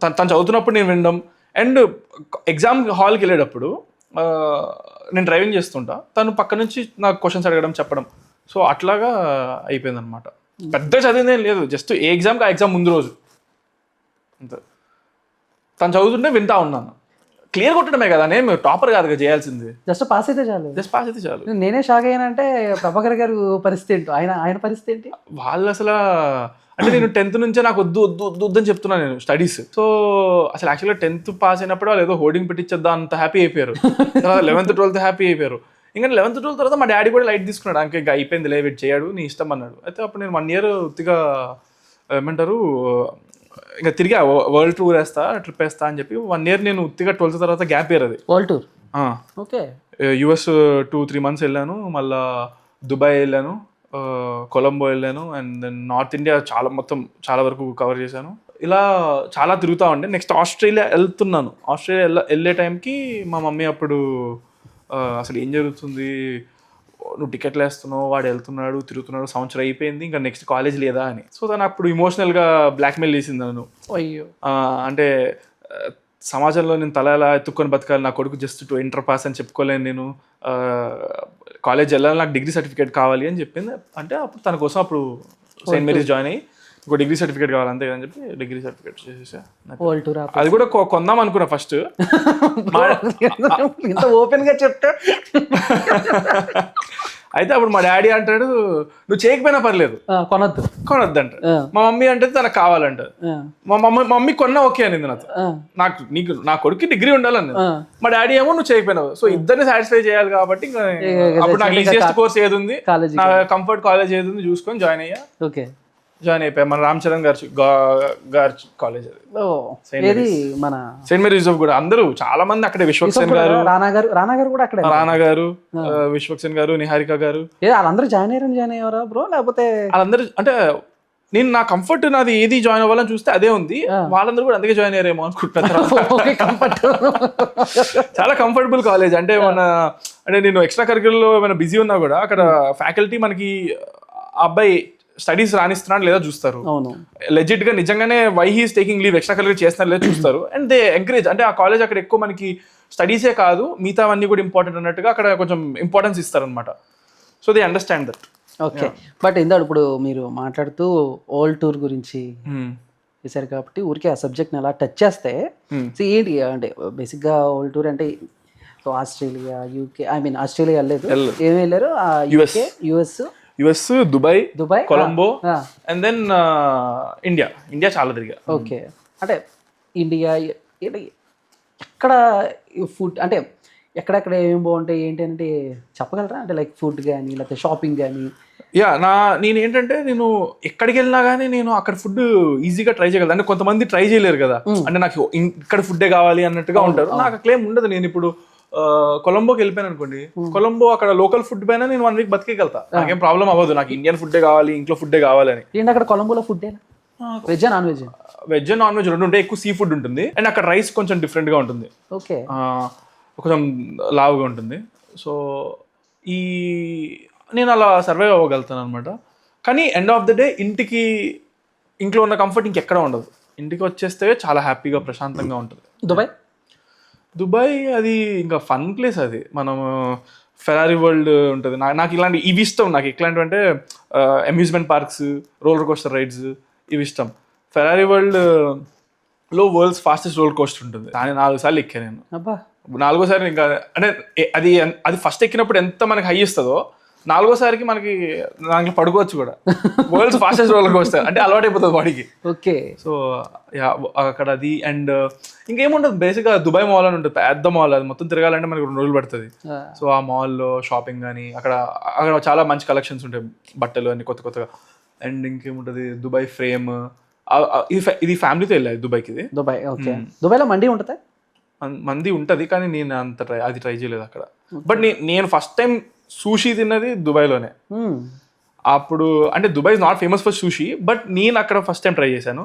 తను చదువుతున్నప్పుడు నేను వినడం, అండ్ ఎగ్జామ్ హాల్కి వెళ్ళేటప్పుడు నేను డ్రైవింగ్ చేస్తుంటా, తను పక్క నుంచి నాకు క్వశ్చన్స్ అడగడం, చెప్పడం. సో అట్లాగా అయిపోయింది అనమాట. పెద్ద చదివిందేం లేదు, జస్ట్ ఏ ఎగ్జామ్కి ఆ ఎగ్జామ్ ముందు రోజు అంతే. తను చదువుతుంటే వింటా ఉన్నాను. క్లియర్ కొట్టడమే కదా, నేను టాపర్ కాదు చేయాల్సింది, జస్ట్ పాస్ అయితే చాలు. జస్ట్ పాస్ అయితే చాలు. నేనే షాక్ అయ్యానంటే ప్రభాకర్ గారు పరిస్థితి ఏంటో, ఆయన పరిస్థితి ఏంటి? వాళ్ళు అసలు అంటే నేను 10th నుంచే నాకు వద్దు అని చెప్తున్నాను నేను స్టడీస్. సో అసలు యాక్చువల్గా 10th పాస్ అయినప్పుడు వాళ్ళు ఏదో హోర్డింగ్ పెట్టించేద్దా అంత హ్యాపీ అయిపోయారు. 11th, 12th హ్యాపీ అయిపోయారు. ఇంకా 11th, 12th తర్వాత మా డాడీ కూడా లైట్ తీసుకున్నాడు, ఇంకా అయిపోయింది లే వెయిట్ చేయడు, నీ ఇష్టం అన్నాడు. అయితే అప్పుడు నేను 1 year ఉత్తిగా ఏమంటారు ఇంకా తిరిగా వరల్డ్ టూర్ వేస్తా, ట్రిప్ వేస్తా అని చెప్పి 1 year నేను ఉత్తిగా 12th తర్వాత గ్యాప్ ఇయర్. అది world tour. Okay, US 2-3 months వెళ్ళాను, మళ్ళా దుబాయ్ వెళ్ళాను, కొలంబో వెళ్ళాను, అండ్ దెన్ నార్త్ ఇండియా మొత్తం చాలా వరకు కవర్ చేశాను. ఇలా చాలా తిరుగుతూ ఉండే. నెక్స్ట్ ఆస్ట్రేలియా వెళ్తున్నాను. ఆస్ట్రేలియా వెళ్ళే టైంకి మా మమ్మీ అప్పుడు అసలు ఏం జరుగుతుంది, నువ్వు టికెట్లు వేస్తున్నావు, వాడు వెళ్తున్నాడు తిరుగుతున్నాడు, సంవత్సరం అయిపోయింది, ఇంకా నెక్స్ట్ కాలేజ్ లేదా అని. సో తను అప్పుడు ఇమోషనల్గా బ్లాక్మెయిల్ చేసింది నన్ను. అయ్యో. అంటే సమాజంలో నేను తల ఎలా ఎత్తుక్కొని బతకాలి, నా కొడుకు జస్ట్ ఇంటర్ పాస్ అని చెప్పుకోలేను, నేను కాలేజ్ వెళ్ళాలి, నాకు డిగ్రీ సర్టిఫికేట్ కావాలి అని చెప్పింది. అంటే అప్పుడు తన కోసం అప్పుడు సెయింట్ మేరీస్ జాయిన్ అయ్యి ఇంకో డిగ్రీ సర్టిఫికేట్ కావాలి అంతే అని చెప్పి డిగ్రీ సర్టిఫికేట్ చేసేసా. అది కూడా కొందాం అనుకున్నా ఫస్ట్. ఇంత ఓపెన్ గా చెప్తా. అయితే అప్పుడు మా డాడీ అంటాడు, నువ్వు చేయకపోయినా పర్లేదు, కొనొద్దు అంటాడు. మా మమ్మీ అంటే తనకు కావాలంటారు. మా మమ్మీ కొన్నా ఓకే అనింది నాతో. నీకు నా కొడుకు డిగ్రీ ఉండాలని. మా డాడీ ఏమో నువ్వు చేయకపోయినావు. సో ఇద్దరిని సాటిస్ఫై చేయాలి కాబట్టి అప్పుడు నాకు ఈజియెస్ట్ కోర్స్ ఏది ఉంది, నా కంఫర్ట్ కాలేజ్ ఏది ఉంది చూసుకొని జాయిన్ అయ్యా. జాయిన్ అయిపోయా మన రామ్ చరణ్ గారి కాలేజ్, సెయింట్ మేరీస్ కూడా. అందరూ చాలా మంది అక్కడే, విశ్వక్సేన్ గారు, రానా గారు, విశ్వక్సేన్ గారు, నిహారిక గారు, వాళ్ళందరూ జాయిన్ అయ్యారా బ్రో? లేకపోతే వాళ్ళందరూ అంటే నేను నా కంఫర్ట్ నాది ఏది జాయిన్ అవ్వాలని చూస్తే అదే ఉంది. వాళ్ళందరూ కూడా అందుకే జాయిన్ అయ్యారేమో అనుకుంటున్నారు. చాలా కంఫర్టబుల్ కాలేజ్. అంటే అంటే నేను ఎక్స్ట్రా కరిక్యులర్లో ఏమైనా బిజీ ఉన్నా కూడా అక్కడ ఫ్యాకల్టీ మనకి అబ్బాయి స్టడీస్ రాణిస్తున్నాడు లేదా చూస్తారు. లెజిట్ గా నిజంగానే why he's taking leave, extracurricular చేస్తున్నారు లేదా చూస్తారు. And they encourage. అంటే ఆ కాలేజ్ అక్కడ ఎక్కువ మనకి స్టడీసే కాదు మిగతావన్నీ కూడా ఇంపార్టెంట్ అన్నట్టుగా అక్కడ కొంచెం ఇంపార్టెన్స్ ఇస్తారనమాట. So they understand that. Okay. But ఇందాడు ఇప్పుడు మీరు మాట్లాడుతూ ఓల్డ్ టూర్ గురించి చేశారు కాబట్టి ఊరికే ఆ సబ్జెక్ట్ని అలా టచ్ చేస్తే ఏంటి అంటే బేసిక్గా ఓల్డ్ టూర్ అంటే Australia, UK, I mean Australia వెళ్ళలేదు, ఏమి వెళ్ళారు? US, Dubai, Colombo, and then India చాలా తిరిగా. ఓకే. అంటే ఇండియా ఎక్కడ ఫుడ్ అంటే ఎక్కడెక్కడ ఏమేమి బాగుంటాయి ఏంటి అంటే చెప్పగలరా? అంటే లైక్ ఫుడ్ కానీ లేకపోతే షాపింగ్ కానీ. నేను ఏంటంటే నేను ఎక్కడికి వెళ్ళినా కానీ నేను అక్కడ ఫుడ్ ఈజీగా ట్రై చేయగలను. అంటే కొంతమంది ట్రై చేయలేరు కదా, అంటే నాకు ఇక్కడ ఫుడ్డే కావాలి అన్నట్టుగా ఉంటారు. నాకు క్లెయిమ్ ఉండదు. నేను ఇప్పుడు కొలంబోకి వెళ్ళిపోయాను అనుకోండి, కొలంబో అక్కడ లోకల్ ఫుడ్ పైన నేను 1 week బతికేగలుగుతా, నాకేం ప్రాబ్లం అవ్వదు. నాకు ఇండియన్ ఫుడ్డే కావాలి, ఇంట్లో ఫుడ్డే కావాలని. ఏంటి అక్కడ కొలంబోలో food veg non veg? Veg non veg రెండు ఉంటాయి. ఎక్కువ సీ ఫుడ్ ఉంటుంది. అండ్ అక్కడ రైస్ కొంచెం డిఫరెంట్ గా ఉంటుంది. ఓకే. కొంచెం లావుగా ఉంటుంది. సో నేను అలా సర్వైవ్ అవ్వగలుగుతాను అనమాట. కానీ ఎండ్ ఆఫ్ ద డే ఇంట్లో ఉన్న కంఫర్ట్ ఇంకెక్కడ ఉండదు. ఇంటికి వచ్చేస్తే చాలా హ్యాపీగా ప్రశాంతంగా ఉంటుంది. దుబాయ్ అది ఇంకా ఫన్ ప్లేస్. అది మనం ఫెరారీ వరల్డ్ ఉంటుంది. నాకు ఇలాంటి ఇవి ఇష్టం. నాకు ఎట్లాంటివి అంటే amusement parks, roller coaster rides ఇవి ఇష్టం. ఫెరారీ వరల్డ్లో వరల్డ్స్ ఫాస్టెస్ట్ రోలర్ కోస్టర్ ఉంటుంది. దాన్ని 4 సార్లు ఎక్కాను నేను. 4వ సారి ఇంకా అంటే అది ఫస్ట్ ఎక్కినప్పుడు ఎంత మనకి హై ఇస్తుందో 4వ సారికి మనకి దాంట్లో పడుకోవచ్చు కూడా. వరల్డ్స్ ఫాస్టెస్ట్ రోలర్ కోస్టర్ అంటే అలవాటు అయిపోతుంది బాడీకి. ఓకే. సో అక్కడ అది. అండ్ ఇంకేముంటుంది, బేసిక్గా దుబాయ్ మాల్ అని ఉంటుంది, పెద్ద మాల్. అది మొత్తం తిరగాలంటే మనకి 2 రోజులు పడుతుంది. సో ఆ మాల్లో షాపింగ్ కానీ అక్కడ చాలా మంచి కలెక్షన్స్ ఉంటాయి, బట్టలు అన్ని కొత్తగా. అండ్ ఇంకేముంటుంది, దుబాయ్ ఫ్రేమ్. ఇది ఫ్యామిలీతో వెళ్ళాలి దుబాయ్కి. దుబాయ్. ఓకే. దుబాయ్లో మండి ఉంటుంది? మంది ఉంటుంది, కానీ నేను అంత ట్రై చేయలేదు అక్కడ. బట్ నేను ఫస్ట్ టైం సూషీ తిన్నది దుబాయ్లోనే. అప్పుడు అంటే Dubai is not famous for sushi, but నేను అక్కడ ఫస్ట్ టైం ట్రై చేశాను.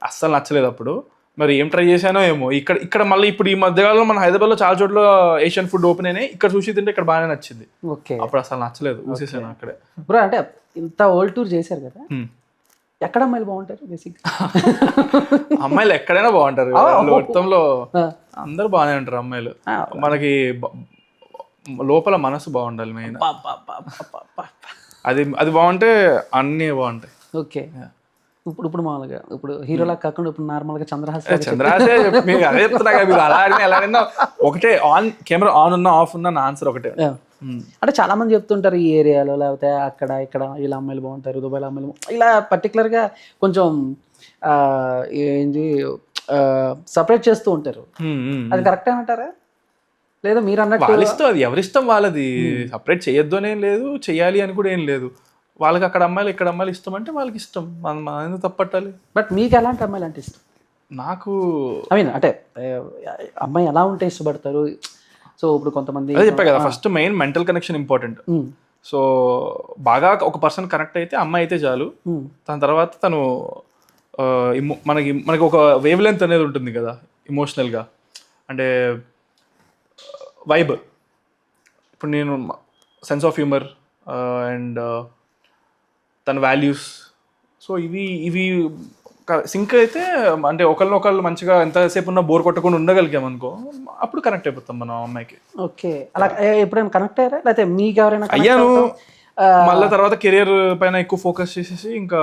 అస్సలు నచ్చలేదు అప్పుడు. మరి ఏం ట్రై చేశానో ఏమో. ఇక్కడ మళ్ళీ ఇప్పుడు ఈ మధ్యకాలంలో మన హైదరాబాద్లో చాలా చోట్ల ఏషియన్ ఫుడ్ ఓపెన్ అయినాయి. ఇక్కడ సూషీ తింటే ఇక్కడ బాగానే నచ్చింది. ఓకే. అప్పుడు అసలు నచ్చలేదు, ఊసేసాను అక్కడే. బ్రో అంటే ఇంత ఓల్డ్ టూర్ చేశారు కదా, ఎక్కడ అమ్మాయిలు బాగుంటారు? బేసిక్ అమ్మాయిలు ఎక్కడైనా బాగుంటారు. మొత్తంలో అందరూ బాగానే ఉంటారు అమ్మాయిలు. మనకి లోపల మనసు బాగుండాలి మెయిన్. అది బాగుంటే అన్నీ బాగుంటాయి. ఓకే. ఇప్పుడు మామూలుగా ఇప్పుడు హీరోలా కాకుండా ఇప్పుడు నార్మల్గా చంద్రహాసే మీకు అదే చెప్తున్నా కదా, మీరు అలా ఎలాగైనా ఒకటే. కెమెరా ఆన్ ఉన్నా ఆఫ్ ఉన్నా నా ఆన్సర్ ఒకటే. అంటే చాలా మంది చెప్తుంటారు ఈ ఏరియాలో లేకపోతే అక్కడ ఇక్కడ ఇలా అమ్మాయిలు బాగుంటారు, దుబాయ్లో అమ్మాయిలు ఇలా పర్టికులర్గా కొంచెం ఏంటి సపరేట్ చేస్తూ ఉంటారు. అది కరెక్ట్ అంటారా? లేదా మీరు అన్నట్టు వాళ్ళ ఇష్టం, అది ఎవరిష్టం వాళ్ళది. సపరేట్ చేయొద్దు అనేం లేదు, చెయ్యాలి అని కూడా ఏం లేదు. వాళ్ళకి అక్కడ అమ్మాయిలు ఇక్కడ అమ్మాయిలు ఇష్టం అంటే వాళ్ళకి ఇష్టం, మనం ఎందుకు తప్పట్టాలి? బట్ మీకు ఎలాంటి అమ్మాయిలు అంటే ఇష్టం? నాకు ఐ మీన్ అంటే అమ్మాయి ఎలా ఉంటే ఇష్టపడతారు? సో ఇప్పుడు కొంతమంది అదే చెప్పా కదా, first main mental connection important. So బాగా ఒక పర్సన్ కనెక్ట్ అయితే అమ్మాయి అయితే చాలు, దాని తర్వాత తను మనకి ఒక వేవ్ లెంత్ అనేది ఉంటుంది కదా ఇమోషనల్గా, అంటే వైబ్. ఇప్పుడు నేను సెన్స్ ఆఫ్ హ్యూమర్ అండ్ తన వాల్యూస్, సో ఇవి సింక్ అయితే అంటే ఒకళ్ళు మంచిగా ఎంతసేపు ఉన్నా బోర్ కొట్టకుండా ఉండగలిగాం అనుకో, అప్పుడు కనెక్ట్ అయిపోతాం మనం అమ్మాయికి. ఓకే, అలా ఎప్పుడైనా కనెక్ట్ అయ్యారా, లేకపోతే మీకు ఎవరైనా అయ్యాను. మళ్ళీ తర్వాత కెరియర్ పైన ఎక్కువ ఫోకస్ చేసేసి ఇంకా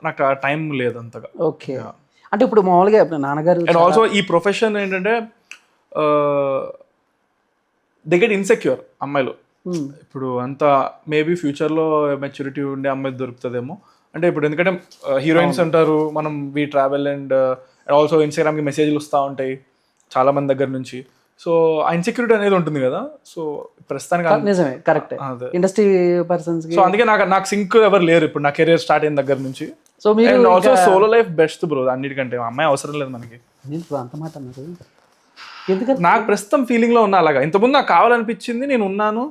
నాకు ఆ టైం లేదు అంతగా. ఓకే, అంటే ఇప్పుడు మామూలుగా నాన్నగారు అండ్ ఆల్సో ఈ ప్రొఫెషన్ ఏంటంటే దే గెట్ ఇన్సెక్యూర్ అమ్మాయిలు. ఇప్పుడు అంతా మేబీ ఫ్యూచర్లో మెచ్యూరిటీ ఉండే అమ్మాయి దొరుకుతుందేమో, అంటే ఇప్పుడు ఎందుకంటే హీరోయిన్స్ అంటారు, మనం వీ ట్రావెల్ అండ్ ఆల్సో ఇన్స్టాగ్రామ్కి మెసేజ్లు వస్తూ ఉంటాయి చాలా మంది దగ్గర నుంచి. సో ఆ ఇన్సెక్యూరిటీ అనేది ఉంటుంది కదా. సో ప్రస్తుతానికి నిజమే, కరెక్ట్, ఇండస్ట్రీ పర్సన్స్. సో అందుకే నాకు సింక్ ఎవరు లేరు ఇప్పుడు నా కెరీర్ స్టార్ట్ అయిన దగ్గర నుంచి. సో మీరు also solo life best bro, అన్నిటికంటే అమ్మాయి అవసరం లేదు మనకి. అంత మాట అన్నారు ఎందుకంటే నాకు ప్రస్తుతం ఫీలింగ్ లో ఉన్నా అలాగా. ఇంతకుముందు నాకు కావాలనిపించింది, నేను ఉన్నాను,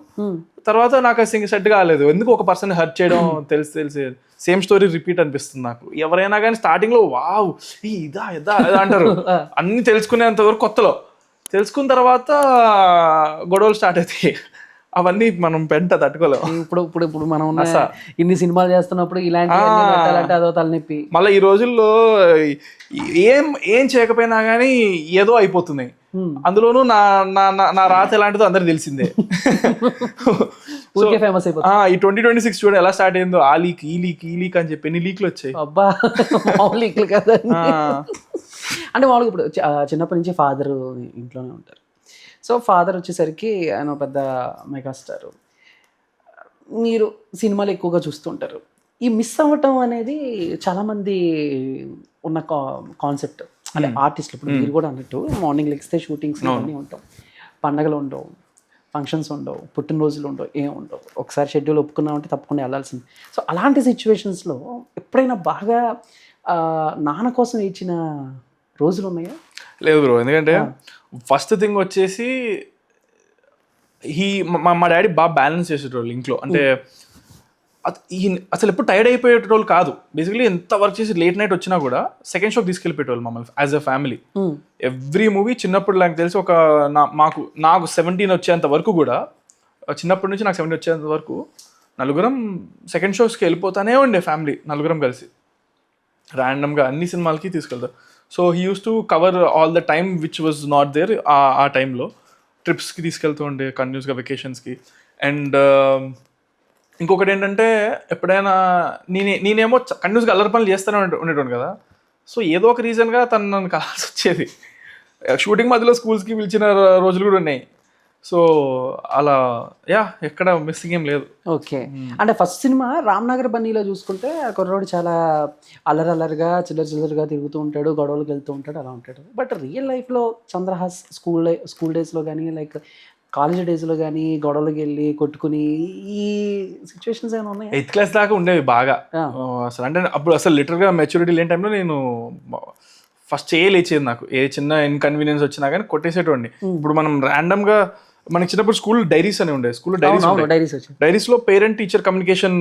తర్వాత నాకు సెట్ కాలేదు. ఎందుకు ఒక పర్సన్ హర్ట్ చేయడం తెలిసి సేమ్ స్టోరీ రిపీట్ అనిపిస్తుంది నాకు. ఎవరైనా కానీ స్టార్టింగ్ లో వావ్ ఇదా అంటారు, అన్ని తెలుసుకునేంత వరకు కొత్తలో. తెలుసుకున్న తర్వాత గొడవలు స్టార్ట్ అవుతాయి, అవన్నీ మనం పెంట తట్టుకోలేము. ఇప్పుడు మనం ఇన్ని సినిమాలు చేస్తున్నప్పుడు ఇలాంటి అదో తలనొప్పి. మళ్ళీ ఈ రోజుల్లో ఏం చేయకపోయినా కానీ ఏదో అయిపోతున్నాయి. అందులోనూ నా రాత ఎలాంటిదో అందరికి తెలిసిందే. ఫేమస్ అయిపోతుంది. ఈ 2026 చూడ ఎలా స్టార్ట్ అయిందో, ఆ లీక్ ఈ లీక్ అని చెప్పి ఎన్ని లీక్లు వచ్చాయి. అబ్బా లీక్లు కదా. అంటే మామూలుగా ఇప్పుడు చిన్నప్పటి నుంచి ఫాదర్ ఇంట్లోనే ఉంటారు. సో ఫాదర్ వచ్చేసరికి ఆయన పెద్ద మెగాస్టార్, మీరు సినిమాలు ఎక్కువగా చూస్తుంటారు. ఈ మిస్ అవ్వటం అనేది చాలామంది ఉన్న కాన్సెప్ట్. అంటే ఆర్టిస్టులు ఇప్పుడు మీరు కూడా అన్నట్టు మార్నింగ్ లెగిస్తే షూటింగ్స్ అన్నీ ఉంటాం, పండగలు ఉండవు, ఫంక్షన్స్ ఉండవు, పుట్టినరోజులు ఉండవు, ఏం ఉండవు. ఒకసారి షెడ్యూల్ ఒప్పుకున్నామంటే తప్పకుండా వెళ్ళాల్సింది. సో అలాంటి సిచ్యువేషన్స్లో ఎప్పుడైనా బాగా నాన్న కోసం ఇచ్చిన రోజులు ఉన్నాయా? లేదు బ్రో, ఎందుకంటే ఫస్ట్ థింగ్ వచ్చేసి మా డాడీ బాగా బ్యాలెన్స్ చేసేటోళ్ళు ఇంట్లో. అంటే అసలు ఎప్పుడు టైర్డ్ అయిపోయేటోళ్ళు కాదు. బేసిక్లీ ఎంత వర్క్ చేసి లేట్ నైట్ వచ్చినా కూడా సెకండ్ షోకి తీసుకెళ్ళిపోయేటోళ్ళు మమ్మల్ని as a family. Every movie చిన్నప్పుడు నాకు తెలిసి నాకు 17 వచ్చేంత వరకు కూడా, చిన్నప్పటి నుంచి నాకు 17 వచ్చేంత వరకు నలుగురం సెకండ్ షోస్కి వెళ్ళిపోతానే ఉండే ఫ్యామిలీ, నలుగురం కలిసి ర్యాండమ్గా అన్ని సినిమాలకి తీసుకెళ్తారు. So he used to cover all the time which was not there. ఆ టైంలో ట్రిప్స్కి తీసుకెళ్తూ ఉండే కంటిన్యూస్గా, వెకేషన్స్కి. అండ్ ఇంకొకటి ఏంటంటే ఎప్పుడైనా నేనేమో కంటిన్యూస్గా అల్లరి పనులు చేస్తూనే ఉండేటోను కదా. సో ఏదో ఒక రీజన్గా తను నన్ను కలాల్సి వచ్చేది. షూటింగ్ మధ్యలో స్కూల్స్కి పిలిచిన రోజులు కూడా ఉన్నాయి. సో అలా ఎక్కడ మిస్సింగ్ ఏం లేదు. ఓకే, అంటే ఫస్ట్ సినిమా రామ్నగర్ బన్నీలో చూసుకుంటే ఆ కుర్రోడు చాలా అల్లరగా చిల్లరగా తిరుగుతూ ఉంటాడు, గొడవలకు వెళ్తూ ఉంటాడు, అలా ఉంటాడు. బట్ రియల్ లైఫ్లో చంద్రహాస్ స్కూల్ డేస్లో కానీ లైక్ కాలేజ్ డేస్లో కానీ గొడవలకు వెళ్ళి కొట్టుకుని ఈ సిచ్యువేషన్స్ ఏమైనా ఉన్నాయి? 8th క్లాస్ దాకా ఉండేవి బాగా అసలు. అంటే అప్పుడు అసలు లిటరల్గా మెచ్యూరిటీ లేని టైంలో నేను ఫస్ట్ లేచేది. నాకు ఏ చిన్న ఇన్కన్వీనియన్స్ వచ్చినా కానీ కొట్టేసేటోండి. ఇప్పుడు మనం ర్యాండమ్గా మనకి చిన్నప్పుడు స్కూల్ డైరీస్ అని ఉండే, స్కూల్లో డైరీస్లో పేరెంట్ టీచర్ కమ్యూనికేషన్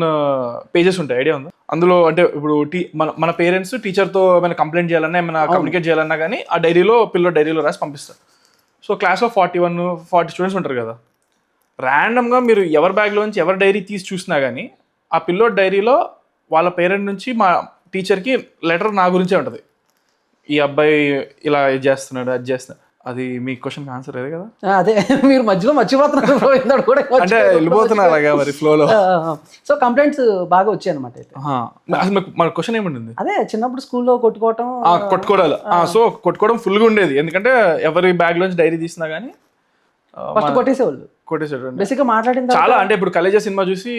పేజెస్ ఉంటాయి, ఐడియా ఉందా? అందులో అంటే ఇప్పుడు మన పేరెంట్స్ టీచర్తో ఏమైనా కంప్లైంట్ చేయాలన్నా, ఏమైనా కమ్యూనికేట్ చేయాలన్నా కానీ ఆ పిల్లల డైరీలో రాసి పంపిస్తారు. సో క్లాస్లో 40 స్టూడెంట్స్ ఉంటారు కదా. ర్యాండమ్గా మీరు ఎవరి బ్యాగ్లోంచి ఎవరి డైరీ తీసి చూసినా కానీ ఆ పిల్లోడి డైరీలో వాళ్ళ పేరెంట్ నుంచి మా టీచర్కి లెటర్ నా గురించే ఉంటుంది. ఈ అబ్బాయి ఇలా ఇది చేస్తున్నాడు, అది చేస్తున్నాడు. అది మీ క్వశ్చన్కి ఆన్సర్ అదే కదా. అదే మీరు మధ్యలో మర్చిపోతున్నారు అంటే వెళ్ళిపోతున్నారు అలాగా మరి ఫ్లోలో. సో కంప్లైంట్స్ బాగా వచ్చాయి అనమాట. అసలు మన క్వశ్చన్ ఏముంటుంది? అదే చిన్నప్పుడు స్కూల్లో కొట్టుకోవడాలు. సో కొట్టుకోవడం ఫుల్గా ఉండేది, ఎందుకంటే ఎవరి బ్యాగ్ లోంచి డైరీ తీసినా కానీ కొట్టేసేవాళ్ళు. బేసిక్గా మాట్లాడిన చాలా. అంటే ఇప్పుడు కలేజా సినిమా చూసి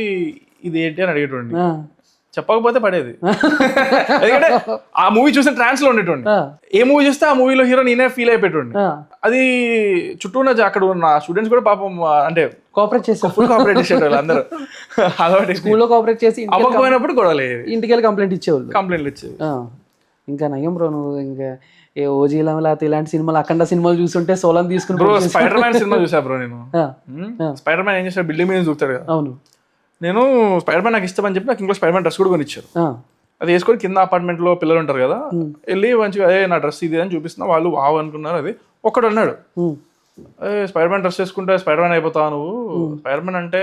ఇది ఏంటి అని అడిగేటోండి, చెప్పకపోతే పడేది. ఎందుకంటే ఆ మూవీ చూసిన ట్రాన్స్ లో ఉండేటోండి. ఏ మూవీ చూస్తే ఆ మూవీలో హీరో నేనే ఫీల్ అయిపోయేటోండి. అది చుట్టూ ఉన్న అక్కడ ఉన్న స్టూడెంట్స్ కూడా పాపం అంటే కోఆపరేట్ చేస్తారు, ఫుల్ కోఆపరేట్ చేసేటోళ్ళు అందరూ. అలవాటు స్కూల్లో కోఆపరేట్ చేసి అవ్వకపోయినప్పుడు గొడవలు, ఇంటికి వెళ్ళి కంప్లైంట్లు ఇచ్చేవాళ్ళు. కంప్లైంట్లు ఇచ్చేవి. ఇంకా నయం బ్రో, నువ్వు ఇంకా ఏ ఓజీలో లేకపోతే ఇలాంటి సినిమాలు అఖండ సినిమాలు చూస్తుంటే సోలం తీసుకుని బ్రో స్పైడర్ మ్యాన్ సినిమా చూసా బ్రో నేను. స్పైడర్ మ్యాన్ ఏం చేస్తాడు, బిల్డింగ్ మీద చూస్తాడు కదా. అవును. నేను స్పైడర్ మ్యాన్ నాకు ఇష్టం అని చెప్పి నాకు ఇంకో స్పైడర్ మ్యాన్ డ్రెస్ కూడా కొనిచ్చారు. అది వేసుకొని కింద అపార్ట్మెంట్ లో పిల్లలు ఉంటారు కదా, వెళ్ళి మంచిగా అదే నా డ్రెస్ ఇది అని చూపిస్తున్నా, వాళ్ళు వావ్ అనుకున్నారు. అది ఒక్కడు అన్నాడు, స్పైడర్ మ్యాన్ డ్రెస్ వేసుకుంటే స్పైడర్ మ్యాన్ అయిపోతావు నువ్వు, స్పైడర్ మ్యాన్ అంటే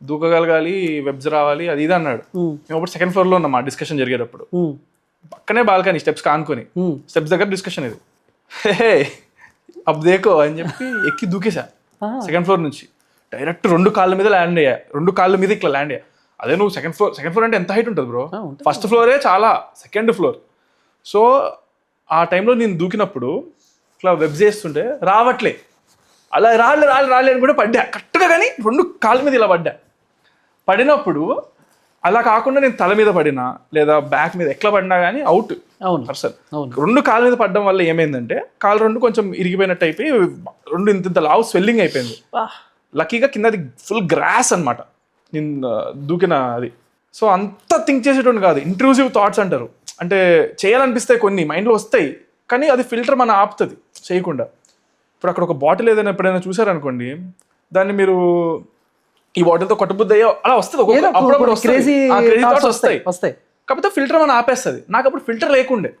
దూకగలగాలి, వెబ్స్ రావాలి, అది ఇది అన్నాడు. మేము అప్పుడు సెకండ్ ఫ్లోర్ లో ఉన్నాం మా డిస్కషన్ జరిగేటప్పుడు, పక్కనే బాల్కనీ స్టెప్స్ కానుకొని, స్టెప్స్ దగ్గర డిస్కషన్ ఇది. హే అప్ దేకో అని చెప్పి ఎక్కి దూకేసా సెకండ్ ఫ్లోర్ నుంచి. డైరెక్ట్ 2 కాళ్ళ మీద ల్యాండ్ అయ్యా, 2 కాళ్ళ మీద ఇట్లా ల్యాండ్ అయ్యా. అదే నువ్వు సెకండ్ ఫ్లోర్ అంటే ఎంత హైట్ ఉంటుంది బ్రో, ఫస్ట్ ఫ్లోరే చాలా, సెకండ్ ఫ్లోర్. సో ఆ టైంలో నేను దూకినప్పుడు ఇట్లా వెబ్స్ చేస్తుంటే రావట్లే, అలా రాళ్ళు అని కూడా పడ్డా కరెక్ట్గా, కానీ 2 కాళ్ళ మీద ఇలా పడినప్పుడు అలా కాకుండా నేను తల మీద పడినా లేదా బ్యాక్ మీద ఎట్లా పడినా కానీ అవుట్ పర్సన్. 2 కాళ్ళ మీద పడడం వల్ల ఏమైందంటే కాళ్ళు 2 కొంచెం ఇరిగిపోయినట్టు అయిపోయి 2 ఇంత లావు స్వెల్లింగ్ అయిపోయింది. లక్కీగా కిందది ఫుల్ గ్రాస్ అనమాట నేను దూకిన అది. సో అంతా థింక్ చేసేటువంటి కాదు, ఇంట్రూజివ్ థాట్స్ అంటారు, అంటే చేయాలనిపిస్తాయి కొన్ని మైండ్లో వస్తాయి, కానీ అది ఫిల్టర్ మన ఆపుతుంది చేయకుండా. ఇప్పుడు అక్కడ ఒక బాటిల్ ఏదైనా ఎప్పుడైనా చూసారనుకోండి, దాన్ని మీరు ఈ బాటిల్తో కొట్టబుద్ధి అయ్యో అలా వస్తుంది, అప్పుడప్పుడు వస్తాయి, కాకపోతే ఫిల్టర్ మనం ఆపేస్తుంది. నాకు అప్పుడు ఫిల్టర్ లేకుండే,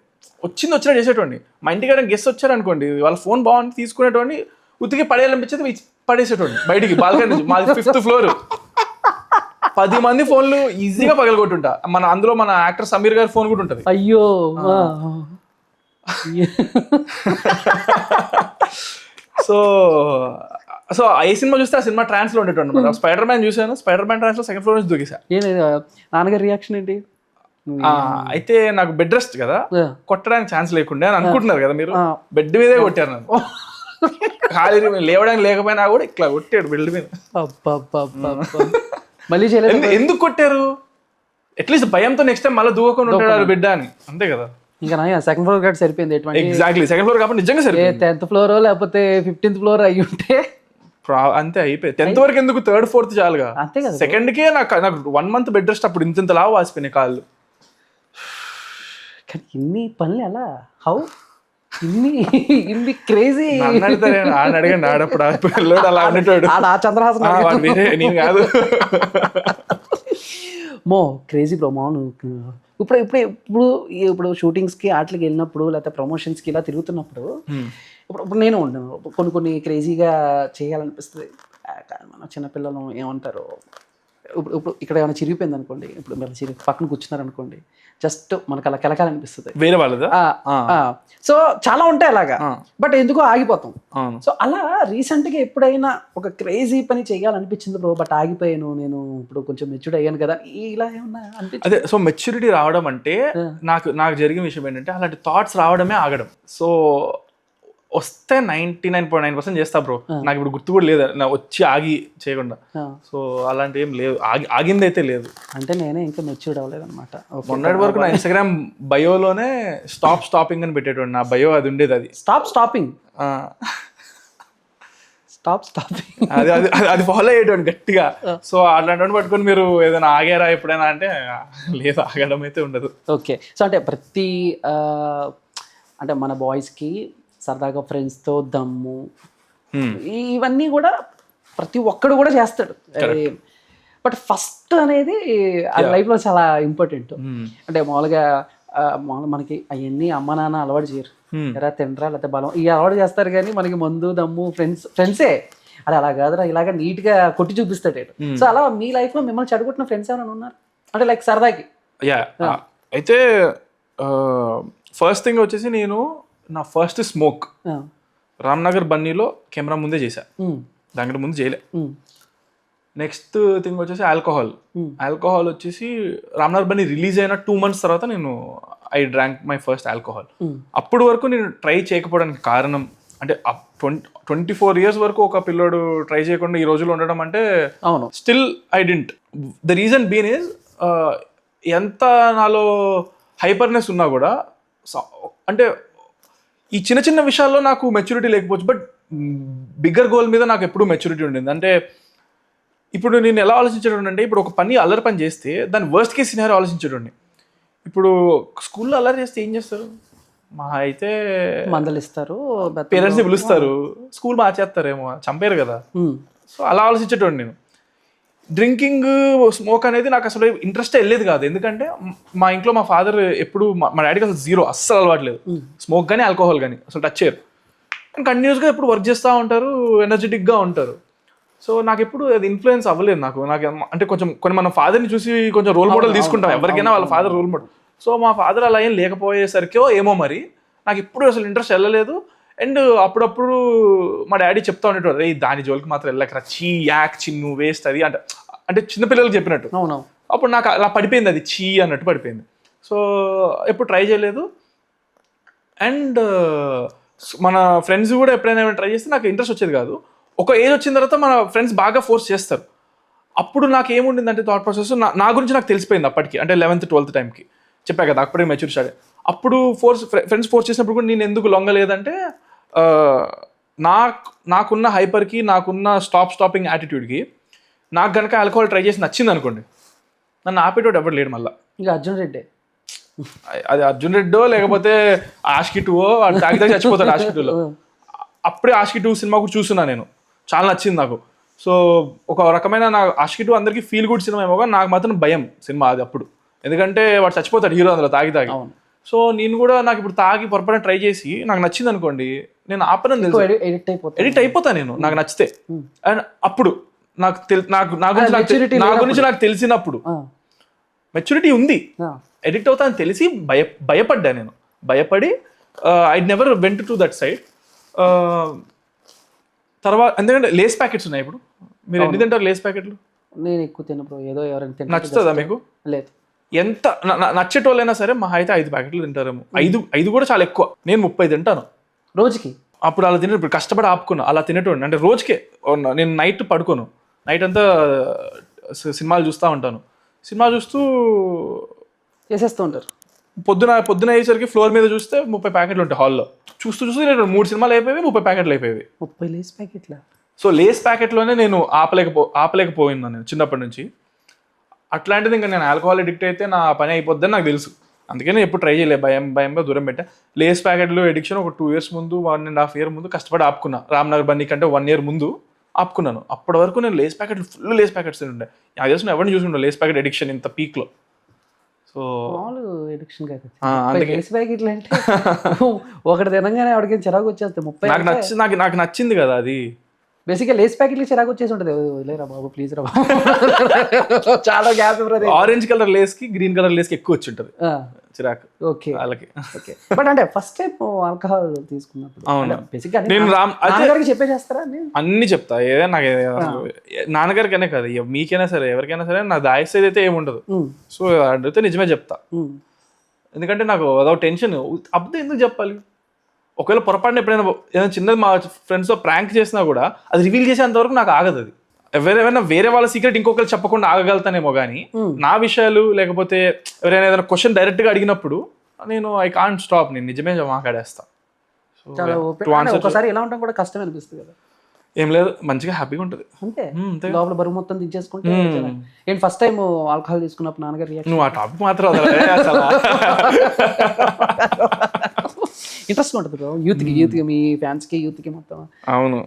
వచ్చినట్టు చేసేటోండి. మా ఇంటికి గెస్ట్ వచ్చారనుకోండి, వాళ్ళ ఫోన్ బాగుంది తీసుకునేటోని, ఉతికి పడేయాలనిపించేది పడేసేటోండి బయటికి బాల్కనీ నుంచి. మాది 5th ఫ్లోర్, 10 మంది ఫోన్లు ఈజీగా పగలగొట్టుంటా. అందులో మన యాక్టర్ సమీర్ గారి ఫోన్ కూడా ఉంటుంది. అయ్యో సో ఏ సినిమా చూస్తే ఆ సినిమా ట్రాన్స్ లో ఉండేటోండి. స్పైడర్ మ్యాన్ చూసాను, స్పైడర్ మ్యాన్ ట్రాన్స్ లో సెకండ్ ఫ్లోర్ నుంచి దూకేసా. నాన్నగారి రియాక్షన్ ఏంటి? అయితే నాకు బెడ్ రెస్ట్ కదా, కొట్టడానికి ఛాన్స్ లేకుండే అని అనుకుంటున్నారు కదా మీరు, బెడ్ మీదే కొట్టారు నన్ను. ఖాళీ లేవడానికి లేకపోయినా కూడా ఇట్లా కొట్టాడు బెడ్ మీద. మళ్ళీ ఎందుకు కొట్టారు? అట్లీస్ట్ భయంతో నెక్స్ట్ టైం మళ్ళీ దూకకుండా ఉంటాడు బిడ్డ అని, అంతే కదా. ఇంకా సెకండ్ ఫ్లోర్ కాబట్టి సరిపోయింది. ఎగ్జాక్ట్లీ సెకండ్ ఫ్లోర్ కాబట్టి నిజంగా సరిపోయింది. 10th ఫ్లోర్ లేకపోతే 15th ఫ్లోర్ అయ్యి ఉంటే అంతే అయిపోయి. 10th వరకు ఎందుకు, 3rd 4th చాలుగా. అంతే కదా. సెకండ్ కే నాకు 1 month బెడ్ రెస్ట్, అప్పుడు ఇంత లావు వాసిపోయినాయి కాళ్ళు. కానీ ఇన్ని పనులు ఎలా, హౌ ఇన్ని క్రేజీ అడగండి. ఆడప్పుడు పిల్లోడు అలా ఉండేటోడు, చంద్రహాసన్ నేను కాదు. మో క్రేజీ బ్రో. మౌను ఇప్పుడు షూటింగ్స్కి వాటికి వెళ్ళినప్పుడు లేకపోతే ప్రమోషన్స్కి ఇలా తిరుగుతున్నప్పుడు ఇప్పుడు నేను ఉంటాను, కొన్ని క్రేజీగా చేయాలనిపిస్తుంది. మన చిన్నపిల్లలు ఏమంటారు, ఇప్పుడు ఇక్కడ ఏమైనా చిరిగిపోయింది అనుకోండి, ఇప్పుడు మీరు పక్కన కూర్చున్నారు అనుకోండి, జస్ట్ మనకు అలా కెలకాలనిపిస్తుంది వేరే వాళ్ళదా. సో చాలా ఉంటాయి అలాగా, బట్ ఎందుకో ఆగిపోతాం. సో అలా రీసెంట్గా ఎప్పుడైనా ఒక క్రేజీ పని చేయాలనిపించింది బ్రో, బట్ ఆగిపోయాను నేను, ఇప్పుడు కొంచెం మెచ్యూర్డ్ అయ్యాను కదా, ఇలా ఏమన్నా అనిపించింది? అదే, సో మెచ్యూరిటీ రావడం అంటే నాకు జరిగిన విషయం ఏంటంటే అలాంటి థాట్స్ రావడమే ఆగడం. సో వస్తే 99.9% చేస్తా బ్రో. నాకు ఇప్పుడు గుర్తు కూడా లేదు నా వచ్చి ఆగి చేయకుండా. సో అలాంటి ఏం లేదు, ఆగింది అయితే లేదు. అంటే నేనే ఇంకా మెచ్యూర్డ్ అవ్వలేదు అనమాట. మొన్నటి వరకు నా ఇన్స్టాగ్రామ్ బయోలోనే స్టాపింగ్ అని పెట్టేటోండి, నా బయో అది ఉండేది. అది స్టాపింగ్ అది ఫాలో అయ్యేటోండి గట్టిగా. సో అట్లాంటి పట్టుకొని మీరు ఏదైనా ఆగారా ఎప్పుడైనా అంటే లేదు, ఆగడం అయితే ఉండదు. ఓకే. సో అంటే అంటే మన బాయ్స్కి సరదాగా ఫ్రెండ్స్తో దమ్ము ఇవన్నీ కూడా ప్రతి ఒక్కడు కూడా చేస్తాడు. బట్ ఫస్ట్ అనేది లైఫ్లో చాలా ఇంపార్టెంట్. అంటే మామూలుగా మనకి అవన్నీ అమ్మ నాన్న అలవాటు చేయరు, ఎరా తినరా లేకపోతే బలం ఇవి అలవాటు చేస్తారు, కానీ మనకి మందు దమ్ము ఫ్రెండ్సే అది అలా కాదురా ఇలాగ నీట్గా కొట్టి చూపిస్తాడు. సో అలా మీ లైఫ్లో మిమ్మల్ని చెడగొట్టిన ఫ్రెండ్స్ ఏమైనా ఉన్నారు అంటే లైక్ సరదాకి? అయితే ఫస్ట్ థింగ్ వచ్చేసి నేను నా ఫస్ట్ స్మోక్ రామ్నగర్ బన్నీలో కెమెరా ముందే చేశా, దాని ముందు చేయలే. నెక్స్ట్ థింగ్ వచ్చేసి ఆల్కహాల్ వచ్చేసి రామ్నగర్ బన్నీ రిలీజ్ అయిన 2 months తర్వాత నేను I drank my first alcohol. అప్పటి వరకు నేను ట్రై చేయకపోవడానికి కారణం అంటే 24 years వరకు ఒక పిల్లోడు ట్రై చేయకుండా ఈ రోజుల్లో ఉండడం అంటే still I didn't. The reason been is ఎంత నాలో హైపర్నెస్ ఉన్నా కూడా అంటే ఈ చిన్న చిన్న విషయాల్లో నాకు మెచ్యూరిటీ లేకపోవచ్చు, బట్ బిగ్గర్ గోల్ మీద నాకు ఎప్పుడూ మెచ్యూరిటీ ఉండింది. అంటే ఇప్పుడు నేను ఎలా ఆలోచించేటండి అంటే, ఇప్పుడు ఒక అల్లరి పని చేస్తే దాని వర్స్ట్ కేస్ సినారియో ఆలోచించేటండి. ఇప్పుడు స్కూల్లో అల్లరి చేస్తే ఏం చేస్తారు, మా అయితే మందలిస్తారు పేరెంట్స్ని పిలుస్తారు, స్కూల్ మార్చేస్తారేమో, చంపారు కదా. సో అలా ఆలోచించేటోండి నేను. డ్రింకింగ్ స్మోక్ అనేది నాకు అసలు ఇంట్రెస్ట్ వెళ్ళేది కాదు. ఎందుకంటే మా ఇంట్లో మా ఫాదర్ ఎప్పుడు మా డాడీకి అసలు జీరో, అస్సలు అలవాట్లేదు స్మోక్ కానీ ఆల్కహాల్ కానీ, అసలు టచ్ చేయరు. అండ్ కంటిన్యూస్గా ఎప్పుడు వర్క్ చేస్తూ ఉంటారు, ఎనర్జెటిక్గా ఉంటారు. సో నాకు ఎప్పుడు అది ఇన్ఫ్లుయెన్స్ అవ్వలేదు. నాకు అంటే కొన్ని మన ఫాదర్ని చూసి కొంచెం రోల్ మోడల్ తీసుకుంటాం ఎవరికైనా, వాళ్ళ ఫాదర్ రోల్ మోడల్. సో మా ఫాదర్ అలా ఏం లేకపోయేసరికో ఏమో మరి నాకు ఎప్పుడు అసలు ఇంట్రెస్ట్ వెళ్ళలేదు. అండ్ అప్పుడప్పుడు మా డాడీ చెప్తా ఉండేటోడు, రే దాని జోలికి మాత్రం వెళ్ళకరా, చీ యాక్ చిన్ను వేస్ట్ అది అంటే చిన్నపిల్లలకి చెప్పినట్టు. అప్పుడు నాకు అలా పడిపోయింది, అది చీ అన్నట్టు పడిపోయింది. సో ఎప్పుడు ట్రై చేయలేదు. అండ్ మన ఫ్రెండ్స్ కూడా ఎప్పుడైనా ట్రై చేస్తే నాకు ఇంట్రెస్ట్ వచ్చేది కాదు. ఒక ఏజ్ వచ్చిన తర్వాత మన ఫ్రెండ్స్ బాగా ఫోర్స్ చేస్తారు. అప్పుడు నాకు ఏముండిందంటే థాట్ ప్రాసెస్ నా గురించి నాకు తెలిసిపోయింది అప్పటికి, అంటే 11th 12th టైంకి చెప్పా కదా, అప్పుడే మెచ్యూర్ స్టార్ట్. అప్పుడు ఫ్రెండ్స్ ఫోర్స్ చేసినప్పుడు కూడా నేను ఎందుకు లొంగలేదంటే నాకున్న హైపర్కి, నాకున్న స్టాపింగ్ యాటిట్యూడ్కి నాకు కనుక ఆల్కహాల్ ట్రై చేసి నచ్చింది అనుకోండి, నన్ను ఆపేటోడు ఎవరు లేడు మళ్ళీ. ఇంకా అర్జున్ రెడ్డి, అది అర్జున్ రెడ్డో లేకపోతే ఆష్కి 2 తాగి చచ్చిపోతాడు ఆష్కి 2లో. అప్పుడే ఆష్కి 2 సినిమా కూడా చూస్తున్నా నేను, చాలా నచ్చింది నాకు. సో ఒక రకమైన నా ఆష్కి 2 అందరికీ ఫీల్ గుడ్ సినిమా ఏమో, కానీ నాకు మాత్రం భయం సినిమా అది అప్పుడు. ఎందుకంటే వాడు చచ్చిపోతాడు హీరో అందులో తాగి. సో నేను కూడా నాకు ఇప్పుడు తాగి పొరపాటున ట్రై చేసి నాకు నచ్చింది అనుకోండి, నేను ఆపనని తెలుసు, ఎడిక్ట్ అయిపోతా నేను నాకు నచ్చితే. అండ్ అప్పుడు నా గురించి నాకు తెలిసినప్పుడు మెచ్యూరిటీ ఉంది, ఎడిక్ట్ అవుతా అని తెలిసి భయపడ్డా నేను. భయపడి I never went to that side. తర్వాత ఎందుకంటే లేస్ ప్యాకెట్స్ ఉన్నాయి. ఇప్పుడు మీరు ఎన్ని తింటారు లేస్ ప్యాకెట్లు? నేను ఎక్కువ తినప్పుడు ఏదో ఎవరైనా నచ్చుతుందా మీకు? లేదు, ఎంత నచ్చేటోళ్ళైనా సరే మా అయితే 5 ప్యాకెట్లు తింటారేమో. 5 కూడా చాలా ఎక్కువ. నేను 30 తింటాను రోజుకి. అప్పుడు అలా తినే, ఇప్పుడు కష్టపడి ఆపుకున్నా అలా తినేటోండి. అంటే రోజుకే నేను నైట్ పడుకోను, నైట్ అంతా సినిమాలు చూస్తూ ఉంటాను. సినిమా చూస్తూ చేసేస్తూ ఉంటారు. పొద్దున అయ్యేసరికి ఫ్లోర్ మీద చూస్తే 30 ప్యాకెట్లు ఉంటాయి హాల్లో. చూస్తూ 3 సినిమాలు అయిపోయి 30 ప్యాకెట్లు అయిపోయి. 30 లేస్ ప్యాకెట్ల. సో లేస్ ప్యాకెట్లోనే నేను ఆపలేకపోయినా నేను చిన్నప్పటి నుంచి. అట్లాంటిది ఇంకా నేను ఆల్కహాల్ అడిక్ట్ అయితే నా పని అయిపోద్దని నాకు తెలుసు. అందుకని ఎప్పుడు ట్రై చేయలేదు, భయంగా దూరం పెట్టా. లేస్ ప్యాకెట్లు ఎడిక్షన్ ఒక 2 years ముందు, 1.5 year ముందు కష్టపడి ఆపుకున్నా. రామ్నగర్ బన్నీ కంటే 1 year ముందు ఆపుకున్నాను. అప్పటి వరకు నేను లేస్ ప్యాకెట్లు ఫుల్ లేస్ ప్యాకెట్స్ ఉండే. నాకు తెలిసిన ఎవరిని చూసుకుంటా లేస్ ప్యాకెట్ ఎడిక్షన్ ఇంత పీక్లో. సో ఎడిక్షన్ లేస్ ప్యాకెట్లు అంటే ఒకటి తినగానే ఎవరికైనా చిరాకు వచ్చేస్తే 30. నాకు నచ్చింది కదా అది. బేసిక్గా లేస్ ప్యాకెట్లు చిరాకు వచ్చేసి ఉంటుంది. లేరా బాబు ప్లీజ్ రా బాబు. చాలా గ్యాప్. ఆరెంజ్ కలర్ లేస్ కి గ్రీన్ కలర్ లేస్ కి ఎక్కువ వచ్చి ఉంటుంది చిరాకు. ఓకే వాళ్ళకి. బట్ అంటే ఫస్ట్ టైం ఆల్కహాల్ తీసుకున్నప్పుడు బేసిక్గా నేను నాన్నగారికి చెప్పేసేస్తారా? అన్ని చెప్తా, ఏదైనా నాకు నాన్నగారికనే కదా, మీకైనా సరే ఎవరికైనా సరే నా దాయస్ అయితే ఏముండదు. సో అడిగితే నిజమే చెప్తా. ఎందుకంటే నాకు అదో టెన్షన్, అప్పుడు ఎందుకు చెప్పాలి? ఒకవేళ పొరపాటున ఎప్పుడైనా ఏదైనా చిన్నది మా ఫ్రెండ్స్తో ప్రాంక్ చేసినా కూడా అది రివీల్ చేసేంత వరకు నాకు ఆగదు. అది ఎవరైనా వేరే వాళ్ళ సీక్రెట్ ఇంకొకరు చెప్పకుండా ఆగగలుగుతానేమో, కానీ నా విషయాలు లేకపోతే ఎవరైనా ఏదైనా క్వశ్చన్ డైరెక్ట్గా అడిగినప్పుడు నేను ఐ కాంట్ స్టాప్, నేను నిజమే మాట్లాడేస్తా. ఒకసారి ఎలా ఉంటాం కూడా కష్టం అనిపిస్తుంది కదా. ఏం లేదు, మంచిగా హ్యాపీగా ఉంటుంది అంతే. లోపల బరువు మొత్తం దించేసుకుంటే. ఏంటి ఫస్ట్ టైం ఆల్కహాల్ తీసుకున్నప్పుడు నాన్నగారు? నువ్వు ఆ టాపిక్ మాత్రం ఇంట్రెస్ట్ ఉంటుంది బ్రో, యూత్కి మీ ఫ్యాన్స్కి యూత్కి మొత్తం. అవును,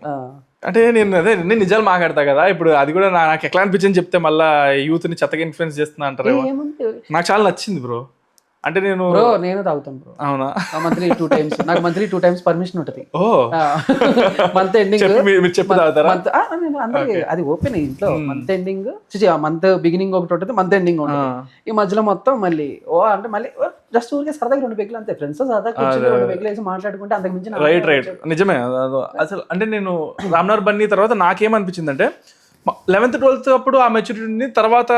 అంటే నేను నిజాలు మాట్లాడతా కదా. ఇప్పుడు అది కూడా నాకు ఎట్లా అనిపించింది చెప్తే మళ్ళీ యూత్ని చెత్తగా ఇన్ఫ్లుయెన్స్ చేస్తున్నా అంటారు. నాకు చాలా నచ్చింది బ్రో. అంటే నేను తాగుతాను బ్రో. అవునా? Monthly 2 times. నాకు మంత్లీ 2 times పర్మిషన్ ఉంటుంది. మంత్ ఎండింగ్ చెప్పి తాగుతారా? అది ఓపెన్ ఇంట్లో. మంత్ ఎండింగ్, మంత్ బిగినింగ్ ఒకటి ఉంటుంది, మంత్ ఎండింగ్ ఉంటుంది. ఈ మధ్యలో మొత్తం మళ్ళీ అంటే మళ్ళీ జస్ట్ ఊరికే సరదాగా 2 పెగ్గులు అంతే. ఫ్రెండ్స్ సరదాగా 2 పెగ్గులు వేసి మాట్లాడుకుంటే అంతకు మించి. రైట్ నిజమే. అసలు అంటే నేను రామ్నగర్ బన్నీ తర్వాత నాకేమనిపించింది అంటే 11th 12th అప్పుడు ఆ మెచ్యూరిటీని తర్వాత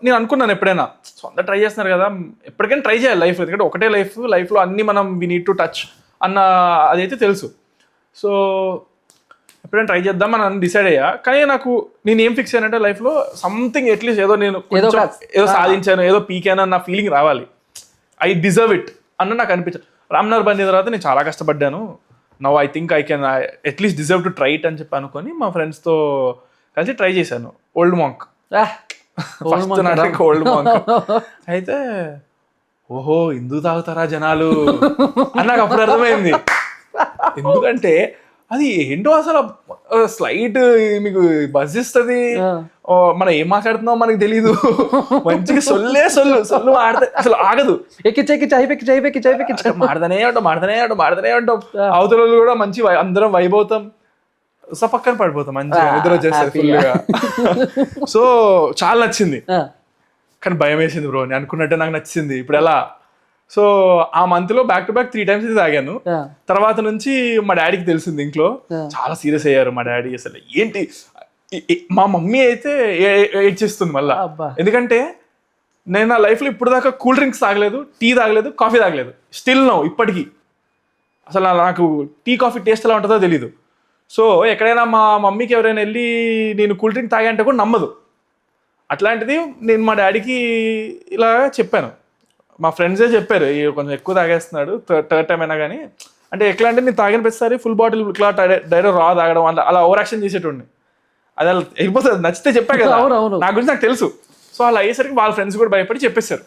నేను అనుకున్నాను ఎప్పుడైనా సొంత ట్రై చేస్తున్నారు కదా, ఎప్పటికైనా ట్రై చేయాలి లైఫ్. ఎందుకంటే ఒకటే లైఫ్లో అన్ని మనం వి నీడ్ టు టచ్ అన్న అదైతే తెలుసు. సో ఎప్పుడైనా ట్రై చేద్దాం అని డిసైడ్ అయ్యా. కానీ నేను ఏం ఫిక్స్ అయ్యానంటే లైఫ్లో సంథింగ్ అట్లీస్ట్ ఏదో సాధించాను, ఏదో పీకాను అన్న ఫీలింగ్ రావాలి. ఐ డిజర్వ్ ఇట్ అన్న నాకు అనిపించాను. రామ్నగర్ బన్నీ తర్వాత నేను చాలా కష్టపడ్డాను. Now I think I can at least deserve to try it అని చెప్పి అనుకొని మా ఫ్రెండ్స్తో కలిసి ట్రై చేశాను. ఓల్డ్ మాంక్, ఫస్ట్ నాటక ఓల్డ్ మాంక్. అయితే ఓహో ఇందుకు తాగుతారా జనాలు అని నాకు అప్పుడు అర్థమైంది. ఎందుకంటే అది ఏంటో అసలు స్లైట్ మీకు బస్ ఇస్తుంది, మనం ఏం మాట్లాడుతున్నాం మనకి తెలీదు, మంచిగా సొల్లు ఆడితే అసలు ఆగదు, మాడదనే ఉంటాం. అవతల కూడా మంచి అందరం వైబ్ అవుతాం, పక్కన పడిపోతాం, మంచిగా నిద్ర వచ్చేస్తారు ఫుల్గా. సో చాలా నచ్చింది, కానీ భయం వేసింది బ్రో. నేను అనుకున్నట్టే నాకు నచ్చింది. ఇప్పుడు ఎలా? సో ఆ మంత్ లో బ్యాక్ టు బ్యాక్ 3 times తాగాను. తర్వాత నుంచి మా డాడీకి తెలిసింది, ఇంట్లో చాలా సీరియస్ అయ్యారు మా డాడీ. అసలు ఏంటి, మా మమ్మీ అయితే ఏడ్చేస్తుంది మళ్ళా. ఎందుకంటే నేను నా లైఫ్ లో ఇప్పుడు దాకా కూల్ డ్రింక్స్ తాగలేదు, టీ తాగలేదు, కాఫీ తాగలేదు. స్టిల్ నో ఇప్పటికీ అసలు నాకు టీ కాఫీ టేస్ట్ ఎలా ఉంటుందో తెలీదు. సో ఎక్కడైనా మా మమ్మీకి ఎవరైనా వెళ్ళి నేను కూల్ డ్రింక్ తాగా కూడా నమ్మదు. అట్లాంటిది నేను మా డాడీకి ఇలా చెప్పాను. మా ఫ్రెండ్సే చెప్పారు కొంచెం ఎక్కువ తాగేస్తున్నాడు, థర్డ్ టైం అయినా కానీ. అంటే ఎట్లా అంటే నేను తాగిన ప్రతిసారి ఫుల్ బాటిల్ ఇట్లా డైరెక్ట్ రా తాగడం అలా ఓవర్ యాక్షన్ చేసేటోడిని. అది అలా వెళ్ళిపోతుంది, నచ్చితే చెప్పా కదా, నా గురించి నాకు తెలుసు. సో అలా అయ్యేసరికి వాళ్ళ ఫ్రెండ్స్ కూడా భయపడి చెప్పేశారు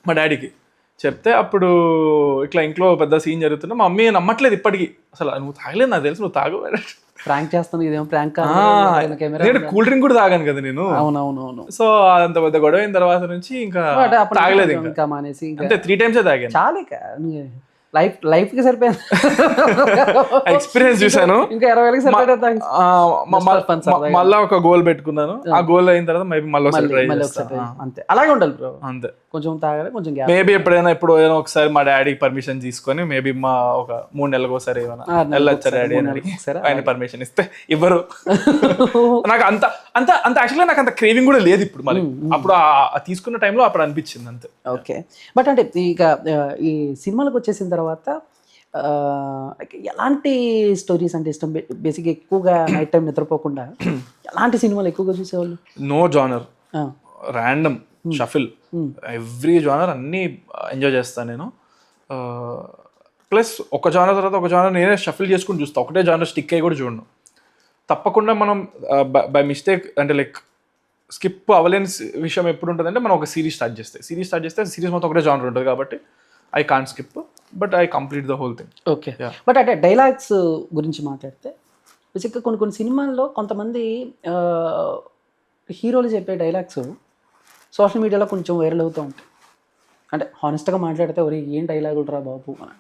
మా డాడీకి. చెప్తే అప్పుడు ఇట్లా ఇంట్లో పెద్ద సీన్ జరుగుతున్నా మా మమ్మీ నమ్మట్లేదు ఇప్పటికీ. అసలు నువ్వు తాగలేదు, నాకు తెలుసు నువ్వు తాగు, ప్రాంక్ చేస్తాను, ఇదేమో ప్రాంక్. నేను కూల్ డ్రింక్ కూడా తాగాను కదా నేను. అవునవును. సో అంత పెద్ద గొడవ అయిన తర్వాత నుంచి ఇంకా తాగలేదు, ఇంకా మానేసి. అంటే 3 times తాగాను. చాలా లైఫ్ కి సరిపోయింది. ఎక్స్పీరియన్స్ చూసాను. ఇంకా 20,000 సరిపోయింది. మళ్ళా ఒక గోల్ పెట్టుకున్నాను. ఆ గోల్ అయిన తర్వాత మేబీ మళ్ళీ అంతే, అలాగే ఉండాలి బ్రో. అంతే, కొంచెం తాగాలి, కొంచెం మేబీ ఎప్పుడైనా ఒకసారి మా డాడీకి పర్మిషన్ తీసుకొని మేబీ మా ఒక 3 నెలలకు ఒకసారి ఏమైనా వెళ్ళొచ్చా డాడీ అని ఆయన పర్మిషన్ ఇస్తే ఇవ్వరు. నాకు అంత అంత అంత యాక్చువల్గా నాకు అంత క్రేవింగ్ కూడా లేదు ఇప్పుడు. మళ్ళీ అప్పుడు తీసుకున్న టైంలో అప్పుడు అనిపించింది అంతే. ఓకే, బట్ అంటే ఇక ఈ సినిమాలకు వచ్చేసిన తర్వాత ఎలాంటి స్టోరీస్ అంటే ఇష్టం? బేసిక్గా ఎక్కువగా నైట్ టైం నిద్రపోకుండా ఎలాంటి సినిమాలు ఎక్కువగా చూసేవాళ్ళు? No genre, random shuffle, every genre అన్నీ ఎంజాయ్ చేస్తాను నేను. ప్లస్ ఒక జానర్ తర్వాత ఒక జానర్ నేనే షఫిల్ చేసుకుని చూస్తాను. ఒకటే జానర్ స్టిక్ అయ్యి కూడా చూడను. తప్పకుండా మనం బై మిస్టేక్ అంటే లైక్ స్కిప్ అవ్వలేని విషయం ఎప్పుడు ఉంటుంది అంటే మనం ఒక సిరీస్ స్టార్ట్ చేస్తే సిరీస్ మొత్తం ఒకటే జానర్ ఉంటుంది కాబట్టి I can't skip, but I complete the whole thing. Okay, but అంటే డైలాగ్స్ గురించి మాట్లాడితే బేసిక్గా కొన్ని సినిమాల్లో కొంతమంది హీరోలు చెప్పే డైలాగ్స్ సోషల్ మీడియాలో కొంచెం వైరల్ అవుతూ ఉంటాయి. అంటే హానెస్ట్గా మాట్లాడితే ఒరే ఏం డైలాగులు రా బాబు అని,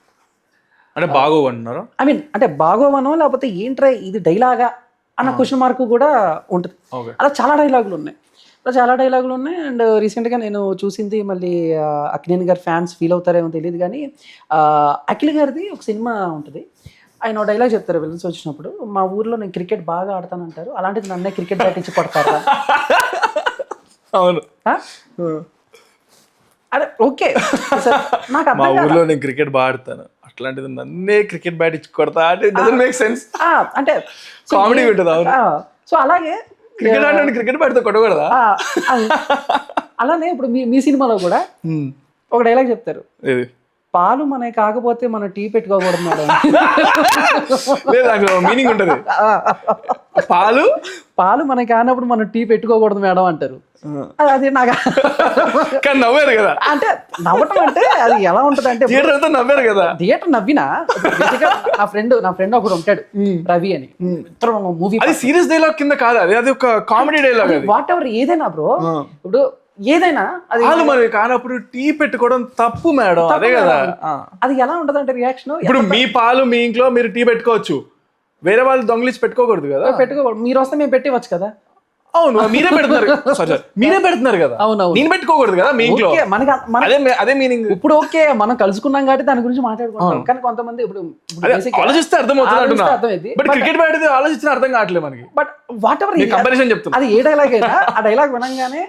అంటే బాగోవన్నారు. ఐ మీన్ అంటే బాగోవనో లేకపోతే ఏంట్రా ఇది డైలాగా అన్న క్వశ్చన్ మార్క్ కూడా ఉంటుంది. అలా చాలా డైలాగులు ఉన్నాయి. అండ్ రీసెంట్గా నేను చూసింది, మళ్ళీ అక్కినేని గారి ఫ్యాన్స్ ఫీల్ అవుతారేమో తెలియదు కానీ, అఖిల్ గారిది ఒక సినిమా ఉంటుంది. ఆయన డైలాగ్ చెప్తారు విలన్స్ వచ్చినప్పుడు, మా ఊర్లో నేను క్రికెట్ బాగా ఆడతాను అంటారు, అలాంటిది నన్నే క్రికెట్ బ్యాట్ ఇచ్చి కొడతారా. అవును, అరే ఓకే, నాకు మా ఊర్లో నేను క్రికెట్ బాగా ఆడతాను, అట్లాంటిది నన్నే క్రికెట్ బ్యాట్ ఇచ్చి కొడతా అంటే డజంట్ మేక్ సెన్స్. అంటే కామెడీ ఉంటుంది. అవును, సో అలాగే క్రికెట్ ఆడే క్రికెట్ బ్యాట్తో కొట్టకూడదా? అలానే ఇప్పుడు మీ సినిమాలో కూడా ఒక డైలాగ్ చెప్తారు, పాలు మనకి కాకపోతే మనం టీ పెట్టుకోకూడదు మేడం. లేదు, మీనింగ్ ఉంటుంది. పాలు మనకి కానప్పుడు మనం టీ పెట్టుకోకూడదు మేడం అంటారు. అది నాకు కానీ నవ్వారు కదా. అంటే నవ్వటం అంటే అది ఎలా ఉంటుంది అంటే థియేటర్ అంతా నవ్వారు కదా. థియేటర్ నవ్వినా నా ఫ్రెండ్ ఒకడు ఉంటాడు రవి అని, మూవీ అది సీరియస్ డైలాగ్ కింద కాదు, అది ఒక కామెడీ డైలాగ్. వాట్ ఎవర్ ఏదైనా బ్రో, ఇప్పుడు ఏదైనా అది పాలు మరి కానప్పుడు టీ పెట్టుకోవడం తప్పు మేడం, అదే కదా. అది ఎలా ఉంటది అంటే రియాక్షన్, ఇప్పుడు మీ పాలు మీ ఇంట్లో మీరు టీ పెట్టుకోవచ్చు, వేరే వాళ్ళు దొంగలిచ్చి పెట్టుకోకూడదు కదా. పెట్టుకోకూడదు, మీరు వస్తే మేము పెట్టివచ్చు కదా. అవును, మీరే పెడుతున్నారు కదా. అవునవును, నేను పెట్టుకోకూడదు కదా మీ ఇంట్లో, అదే మీనింగ్. ఇప్పుడు ఓకే మనం కలుసుకున్నాం కాబట్టి దాని గురించి మాట్లాడుకుంటాం, కానీ కొంతమంది ఇప్పుడు ఆలోచిస్తే అర్థమవుతుంది. బట్ క్రికెట్ బ్యాట్ ఆలోచించిన అర్థం కావట్లేదు మనకి. బట్ వాట్ ఎవర్ కంపారిజన్ చెప్తున్నా, అది ఏ డైలాగ్ అయినా ఆ డైలాగ్ వినంగానే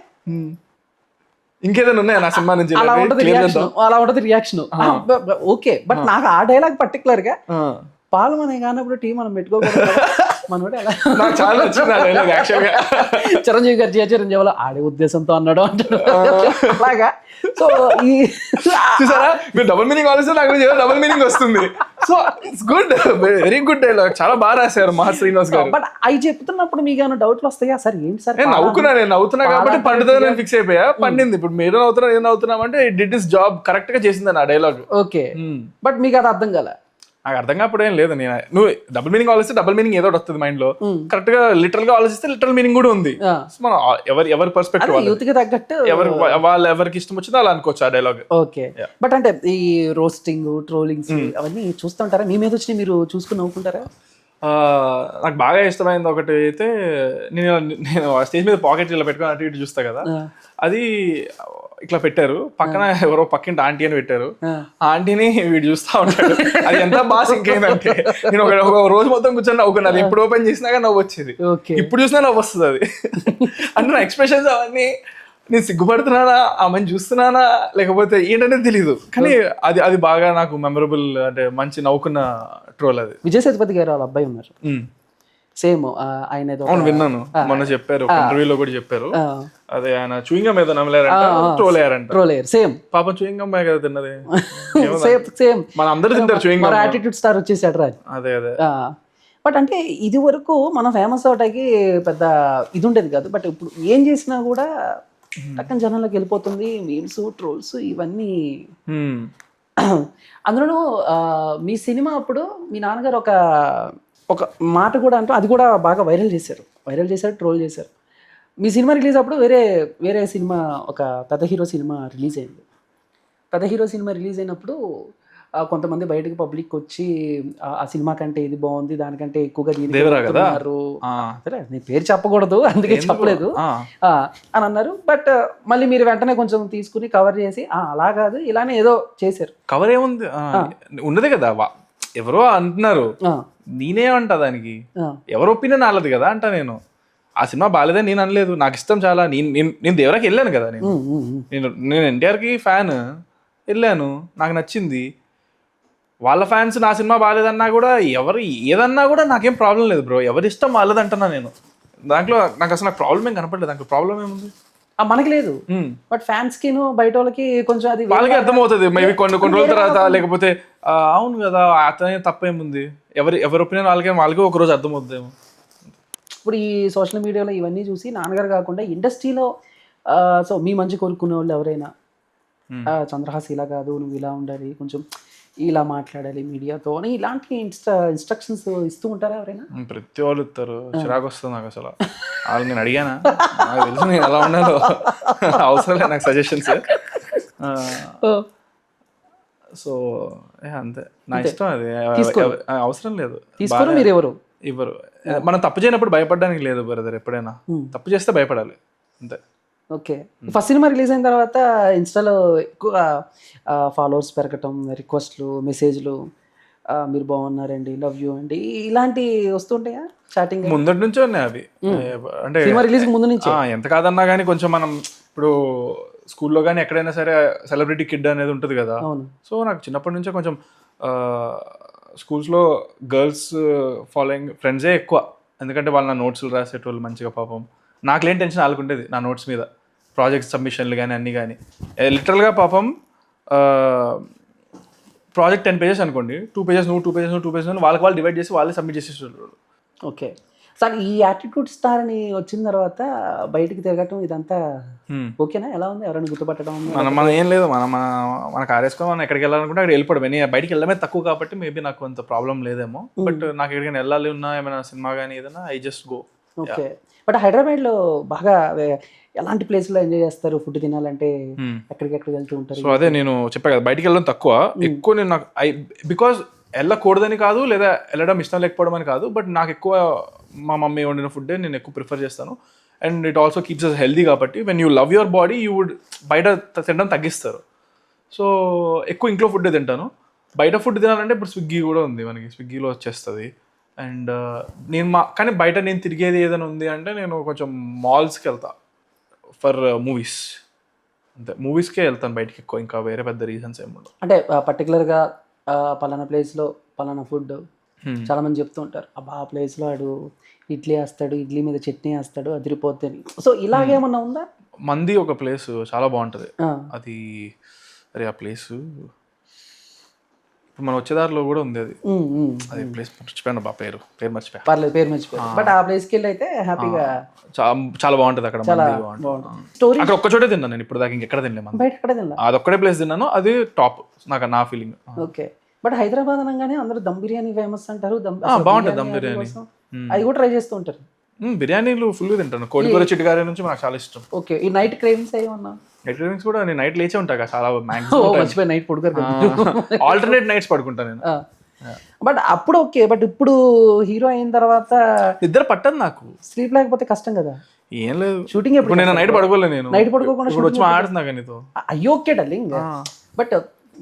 ఇంకేదైనా ఉన్నాయా నా సినిమా నుంచి? అలా ఉంటది రియాక్షన్. ఓకే, బట్ నాకు ఆ డైలాగ్ పర్టికులర్ గా పాలు మనకి కానప్పుడు టీ మనం పెట్టుకోకూడదు చిరంజీవి గారు చిరంజీవిలో ఆడే ఉద్దేశంతో అన్నాడు అంటాడు అలాగా. సో ఈ చూసారా, మీరు డబుల్ మీనింగ్ ఆలోచిస్తే నాకు డబుల్ మీనింగ్ వస్తుంది. So it's good, very good dialogue, చాలా బాగా రాశారు మా శ్రీనివాస్ గారు. బట్ అవి చెప్తున్నప్పుడు మీకు ఏమైనా డౌట్లు వస్తాయా సార్? ఏంటి సార్ నేను నవ్వుతున్నా కాబట్టి పండుతుంది నేను ఫిక్స్ అయిపోయా. పండింది. ఇప్పుడు మీరు నవ్వుతున్నా నేను నవ్వుతున్నాం అంటే it did his job correct గా చేసింది ఆ డైలాగ్. ఓకే, బట్ మీకు అది అర్థం కాలే? నాకు అర్థం కాప్పుడు ఏం లేదు. నేను నువ్వు డబుల్ మీనింగ్ ఆలోచిస్తే డబుల్ మీనింగ్ ఏదో వస్తుంది మైండ్ లో, కరెక్ట్ గా లిటరల్ గా ఆలోచిస్తే లిటరల్ మీనింగ్ కూడా ఉంది. మనం ఎవరి పర్స్పెక్టివ్ యూత్ కి తగ్గట్టు వాళ్ళు ఎవరికి ఇష్టం వచ్చిందో అలా అనుకోవచ్చు ఆ డైలాగ్. ఓకే, బట్ అంటే ఈ రోస్టింగ్ ట్రోలింగ్స్ అవన్నీ చూస్తుంటారా? మీ మీద వచ్చి మీరు చూసుకుని నవ్వుకుంటారా? నాకు బాగా ఇష్టమైంది ఒకటి అయితే, నేను స్టేజ్ మీద పాకెట్ ఇలా పెట్టుకొని అటు ఇటు చూస్తా కదా, అది ఇట్లా పెట్టారు, పక్కన ఎవరో పక్కింటి ఆంటీ అని పెట్టారు. ఆ ఆంటీని వీడు చూస్తా ఉంటాడు. అది ఎంత బాగా సింక్ అయిందంటే నేను ఒక రోజు మొత్తం కూర్చొని నవ్వుకున్నాను. ఎప్పుడు ఓపెన్ చేసినాక నవ్వు వచ్చేది, ఇప్పుడు చూసినా నవ్వు వస్తుంది. అది అంటే నా ఎక్స్ప్రెషన్స్ అవన్నీ నేను సిగ్గుపడుతున్నానా, ఆమెను చూస్తున్నానా, లేకపోతే ఏంటనేది తెలీదు. కానీ అది బాగా నాకు మెమరబుల్, అంటే మంచి నవ్వుకున్న ట్రోల్ అది. విజయ్ సేతుపతి గారు వాళ్ళ అబ్బాయి ఉన్నారు, సేమ్ ఆయన అవును విన్నాను, మొన్న చెప్పారు ఇంటర్వ్యూలో కూడా చెప్పారు. అదే ఆయన చూయింగం ఏదో నమ్మలేరంట, ట్రోల్ అయ్యారంట. సేమ్ పాపం చూయింగం కదా తిన్నది. సేమ్ మన అందరూ తింటారు చూయింగం. మరి యాటిట్యూడ్ స్టార్ వచ్చేసాడు రా. అదే అదే. బట్ అంటే ఇది వరకు మనం ఫేమస్ అవటానికి పెద్ద ఇది ఉండేది కాదు. బట్ ఇప్పుడు ఏం చేసినా కూడా టక్కన జనాలకు వెళ్ళిపోతుంది, మీమ్స్ ట్రోల్స్ ఇవన్నీ. అందులోనూ మీ సినిమా అప్పుడు మీ నాన్నగారు ఒక మాట కూడా అంటూ అది కూడా బాగా వైరల్ చేశారు, ట్రోల్ చేశారు. మీ సినిమా రిలీజ్ అప్పుడు వేరే సినిమా, ఒక పెద్ద హీరో సినిమా రిలీజ్ అయింది. పెద్ద హీరో సినిమా రిలీజ్ అయినప్పుడు కొంతమంది బయటకు పబ్లిక్ వచ్చి ఆ సినిమా కంటే ఇది బాగుంది, దానికంటే ఎక్కువగా దీనిన్నారు. సరే నేను పేరు చెప్పకూడదు అందుకే చెప్పలేదు అని అన్నారు. బట్ మళ్ళీ మీరు వెంటనే కొంచెం తీసుకుని కవర్ చేసి అలా కాదు ఇలానే ఏదో చేశారు. కవర్ ఏముంది, ఉన్నదే కదా, ఎవరో అంటున్నారు, నేనేమంటా దానికి, ఎవరు ఒపీనియన్ ఆలదు కదా అంట. నేను ఆ సినిమా బాగాలేదని నేను అనలేదు, నాకు ఇష్టం చాలా. నేను దేవరాకి వెళ్ళాను కదా, నేను ఎన్టీఆర్కి ఫ్యాన్, వెళ్ళాను, నాకు నచ్చింది. వాళ్ళ ఫ్యాన్స్ నా సినిమా బాగాలేదన్నా కూడా, ఎవరు ఏదన్నా కూడా నాకేం ప్రాబ్లం లేదు బ్రో, ఎవరి ఇష్టం వాళ్ళదంటున్నా నేను. దాంట్లో నాకు అసలు నాకు ప్రాబ్లం ఏం కనపడలేదు. దాంట్లో ప్రాబ్లం ఏముంది, మనకి లేదు. బట్ ఫ్యాన్స్ కి బయట వాళ్ళకి కొంచెం అది వాళ్ళకి అర్థమవుతుంది మేబీ కొన్ని రోజుల తర్వాత, లేకపోతే అవును కదా అతనే తప్పేముంది, ఎవరి ఒపీనియన్ వాళ్ళకి ఒక రోజు అర్థమవుతుందేమో. ఇప్పుడు ఈ సోషల్ మీడియాలో ఇవన్నీ చూసి నాన్నగారు కాకుండా ఇండస్ట్రీలో సో మీ మంచి కోరుకునే వాళ్ళు ఎవరైనా, చంద్రహాస్ ఇలా కాదు, నువ్వు ఇలా ఉండాలి, కొంచెం ఇలా మాట్లాడాలి మీడియాతో అని ఇలాంటి ఇన్స్ట్రక్షన్స్ ఇస్తూ ఉంటారా ఎవరైనా? ప్రతి వాళ్ళు ఇస్తారు, చిరాకు వస్తుంది నాకు అసలు. వాళ్ళు నేను అడిగానా, నాకు తెలుసు నేను ఎలా ఉండాలో, అవసరం లేదు నాకు సజెషన్స్. సో అంతే, నా ఇష్టం అది, అవసరం లేదు. మీరు ఎవరు ఇవ్వరు, మనం తప్పు చేయనప్పుడు భయపడడానికి లేదు బ్రదర్. ఎప్పుడైనా తప్పు చేస్తే భయపడాలి అంతే. ఓకే, ఫస్ట్ సినిమా రిలీజ్ అయిన తర్వాత ఇన్స్టాలో ఎక్కువ ఫాలోవర్స్ పెరగటం, రిక్వెస్ట్లు, మెసేజ్లు, మీరు బాగున్నారండి, లవ్ యూ అండి, ఇలాంటి వస్తుంటాయా చాటింగ్? ముందటి నుంచే ఉన్నాయి అవి, అంటే సినిమా రిలీజ్ ముందు నుంచి. ఎంత కాదన్నా కానీ కొంచెం మనం ఇప్పుడు స్కూల్లో కానీ ఎక్కడైనా సరే సెలబ్రిటీ కిడ్ అనేది ఉంటుంది కదా. సో నాకు చిన్నప్పటి నుంచే కొంచెం స్కూల్స్లో గర్ల్స్ ఫాలోయింగ్ ఫ్రెండ్సే ఎక్కువ, ఎందుకంటే వాళ్ళు నా నోట్స్లు రాసేటోళ్ళు మంచిగా. పాపం నాకు లేని టెన్షన్ వాళ్ళకుండేది నా నోట్స్ మీద, ప్రాజెక్ట్ సబ్మిషన్లు కానీ అన్నీ కానీ. లిటరల్గా పాపం ప్రాజెక్ట్ 10 pages అనుకోండి, 2 pages నువ్వు, 2 pages నువ్వు, 2 pages వాళ్ళకి వాళ్ళు డివైడ్ చేసి వాళ్ళే సబ్మిట్ చేసేటోళ్ళు. ఓకే సార్, ఈ యాటిట్యూడ్ స్టార్ అని వచ్చిన తర్వాత బయటికి తిరగటం ఇదంతా ఓకేనా? ఎలా ఉంది? ఎవరైనా గుర్తుపట్టడం? మనం ఏం లేదు, మన కారేసుకొని మనం ఎక్కడికి వెళ్ళాలనుకుంటే అక్కడ వెళ్ళిపోవడం. నేను బయటికి వెళ్ళడమే తక్కువ కాబట్టి మేబీ నాకు కొంత ప్రాబ్లం లేదేమో. బట్ నాకు ఎక్కడికైనా వెళ్ళాలి ఉన్నా, ఏమైనా సినిమా కానీ ఏదైనా, I just go. Okay, but హైదరాబాద్లో బాగా ఎలాంటి ప్లేస్లో ఎంజాయ్ చేస్తారు? ఫుడ్ తినాలంటే ఎక్కడికి వెళ్తూ ఉంటారు? సో అదే నేను చెప్పా కదా, బయటికి వెళ్ళడం తక్కువ. ఎక్కువ నేను నాకు బికాజ్ వెళ్ళకూడదని కాదు, లేదా వెళ్ళడం ఇష్టం లేకపోవడం అని కాదు, బట్ నాకు ఎక్కువ మా మమ్మీ వండిన ఫుడ్డే నేను ఎక్కువ ప్రిఫర్ చేస్తాను. And it also keeps us healthy కాబట్టి when you love your body you would బయట తినడం తగ్గిస్తారు. సో ఎక్కువ ఇంట్లో ఫుడ్డే తింటాను. బయట ఫుడ్ తినాలంటే ఇప్పుడు స్విగ్గీ కూడా ఉంది, మనకి స్విగ్గీలో వచ్చేస్తుంది. అండ్ కానీ బయట నేను తిరిగేది ఏదైనా ఉంది అంటే నేను కొంచెం మాల్స్కి వెళ్తా ఫర్ మూవీస్, అంతే. మూవీస్కే వెళ్తాను బయటికి ఎక్కువ, ఇంకా వేరే పెద్ద రీజన్స్ ఏమి ఉండవు. అంటే పర్టికులర్గా పలానా ప్లేస్లో పలానా ఫుడ్ చాలా మంది చెప్తూ ఉంటారు, అబ్బా ఆ ప్లేస్లో ఆడు ఇడ్లీ వేస్తాడు, ఇడ్లీ మీద చట్నీ వేస్తాడు, అదిరిపోద్దని. సో ఇలాగేమన్నా ఉందా? మంది ఒక ప్లేస్ చాలా బాగుంటుంది, అది అరే ఆ ప్లేసు ఇప్పుడు మనం వచ్చేదారిలో కూడా ఉంది అది. అది ప్లేస్ మర్చిపోయాను బా, పేరు మర్చిపోయా. పర్లేదు, పేరు మర్చిపోయారు. బట్ ఆ ప్లేస్కి వెళ్ళి అయితే హ్యాపీగా చాలా బాగుంటుంది అక్కడ. స్టోరీ అక్కడ ఒక్క చోటే తిన్నాను నేను ఇప్పుడు దాకా, ఇంకెక్కడ తినలేము. బయట ఎక్కడ తిన్నా. అదొక్కడే ప్లేస్ తిన్నాను, అది టాప్ నాకు, నా ఫీలింగ్. ఓకే. బట్ హైదరాబాద్ అనగానే అందరూ దమ్ బిర్యానీ ఫేమస్ అంటారు. బాగుంటుంది దమ్ బిర్యానీ, అది కూడా ట్రై చేస్తూ ఉంటారు. బిర్యానీలు ఫుల్ తింటాను. కోడికూర చిట్టుగారి నుంచి నాకు చాలా ఇష్టం. ఓకే. ఈ నైట్ క్రేవింగ్స్ ఏమన్నా? నైట్ క్రేవింగ్స్ కూడా నేను నైట్ లేచే ఉంటా చాలా మర్చిపోయి నైట్ పడుకోరు. ఆల్టర్నేట్ నైట్స్ పడుకుంటాను నేను. బట్ అప్పుడు ఓకే. బట్ ఇప్పుడు హీరో అయిన తర్వాత నిద్ర పట్టదు నాకు. స్లీప్ లేకపోతే కష్టం కదా. ఏం లేదు, షూటింగ్ ఎప్పుడు నేను నైట్ పడుకోలేదు. నేను నైట్ పడుకోకుండా ఇప్పుడు వచ్చి మాట్లాడుతున్నా నీతో. అయ్యో ఓకే డార్లింగ్. బట్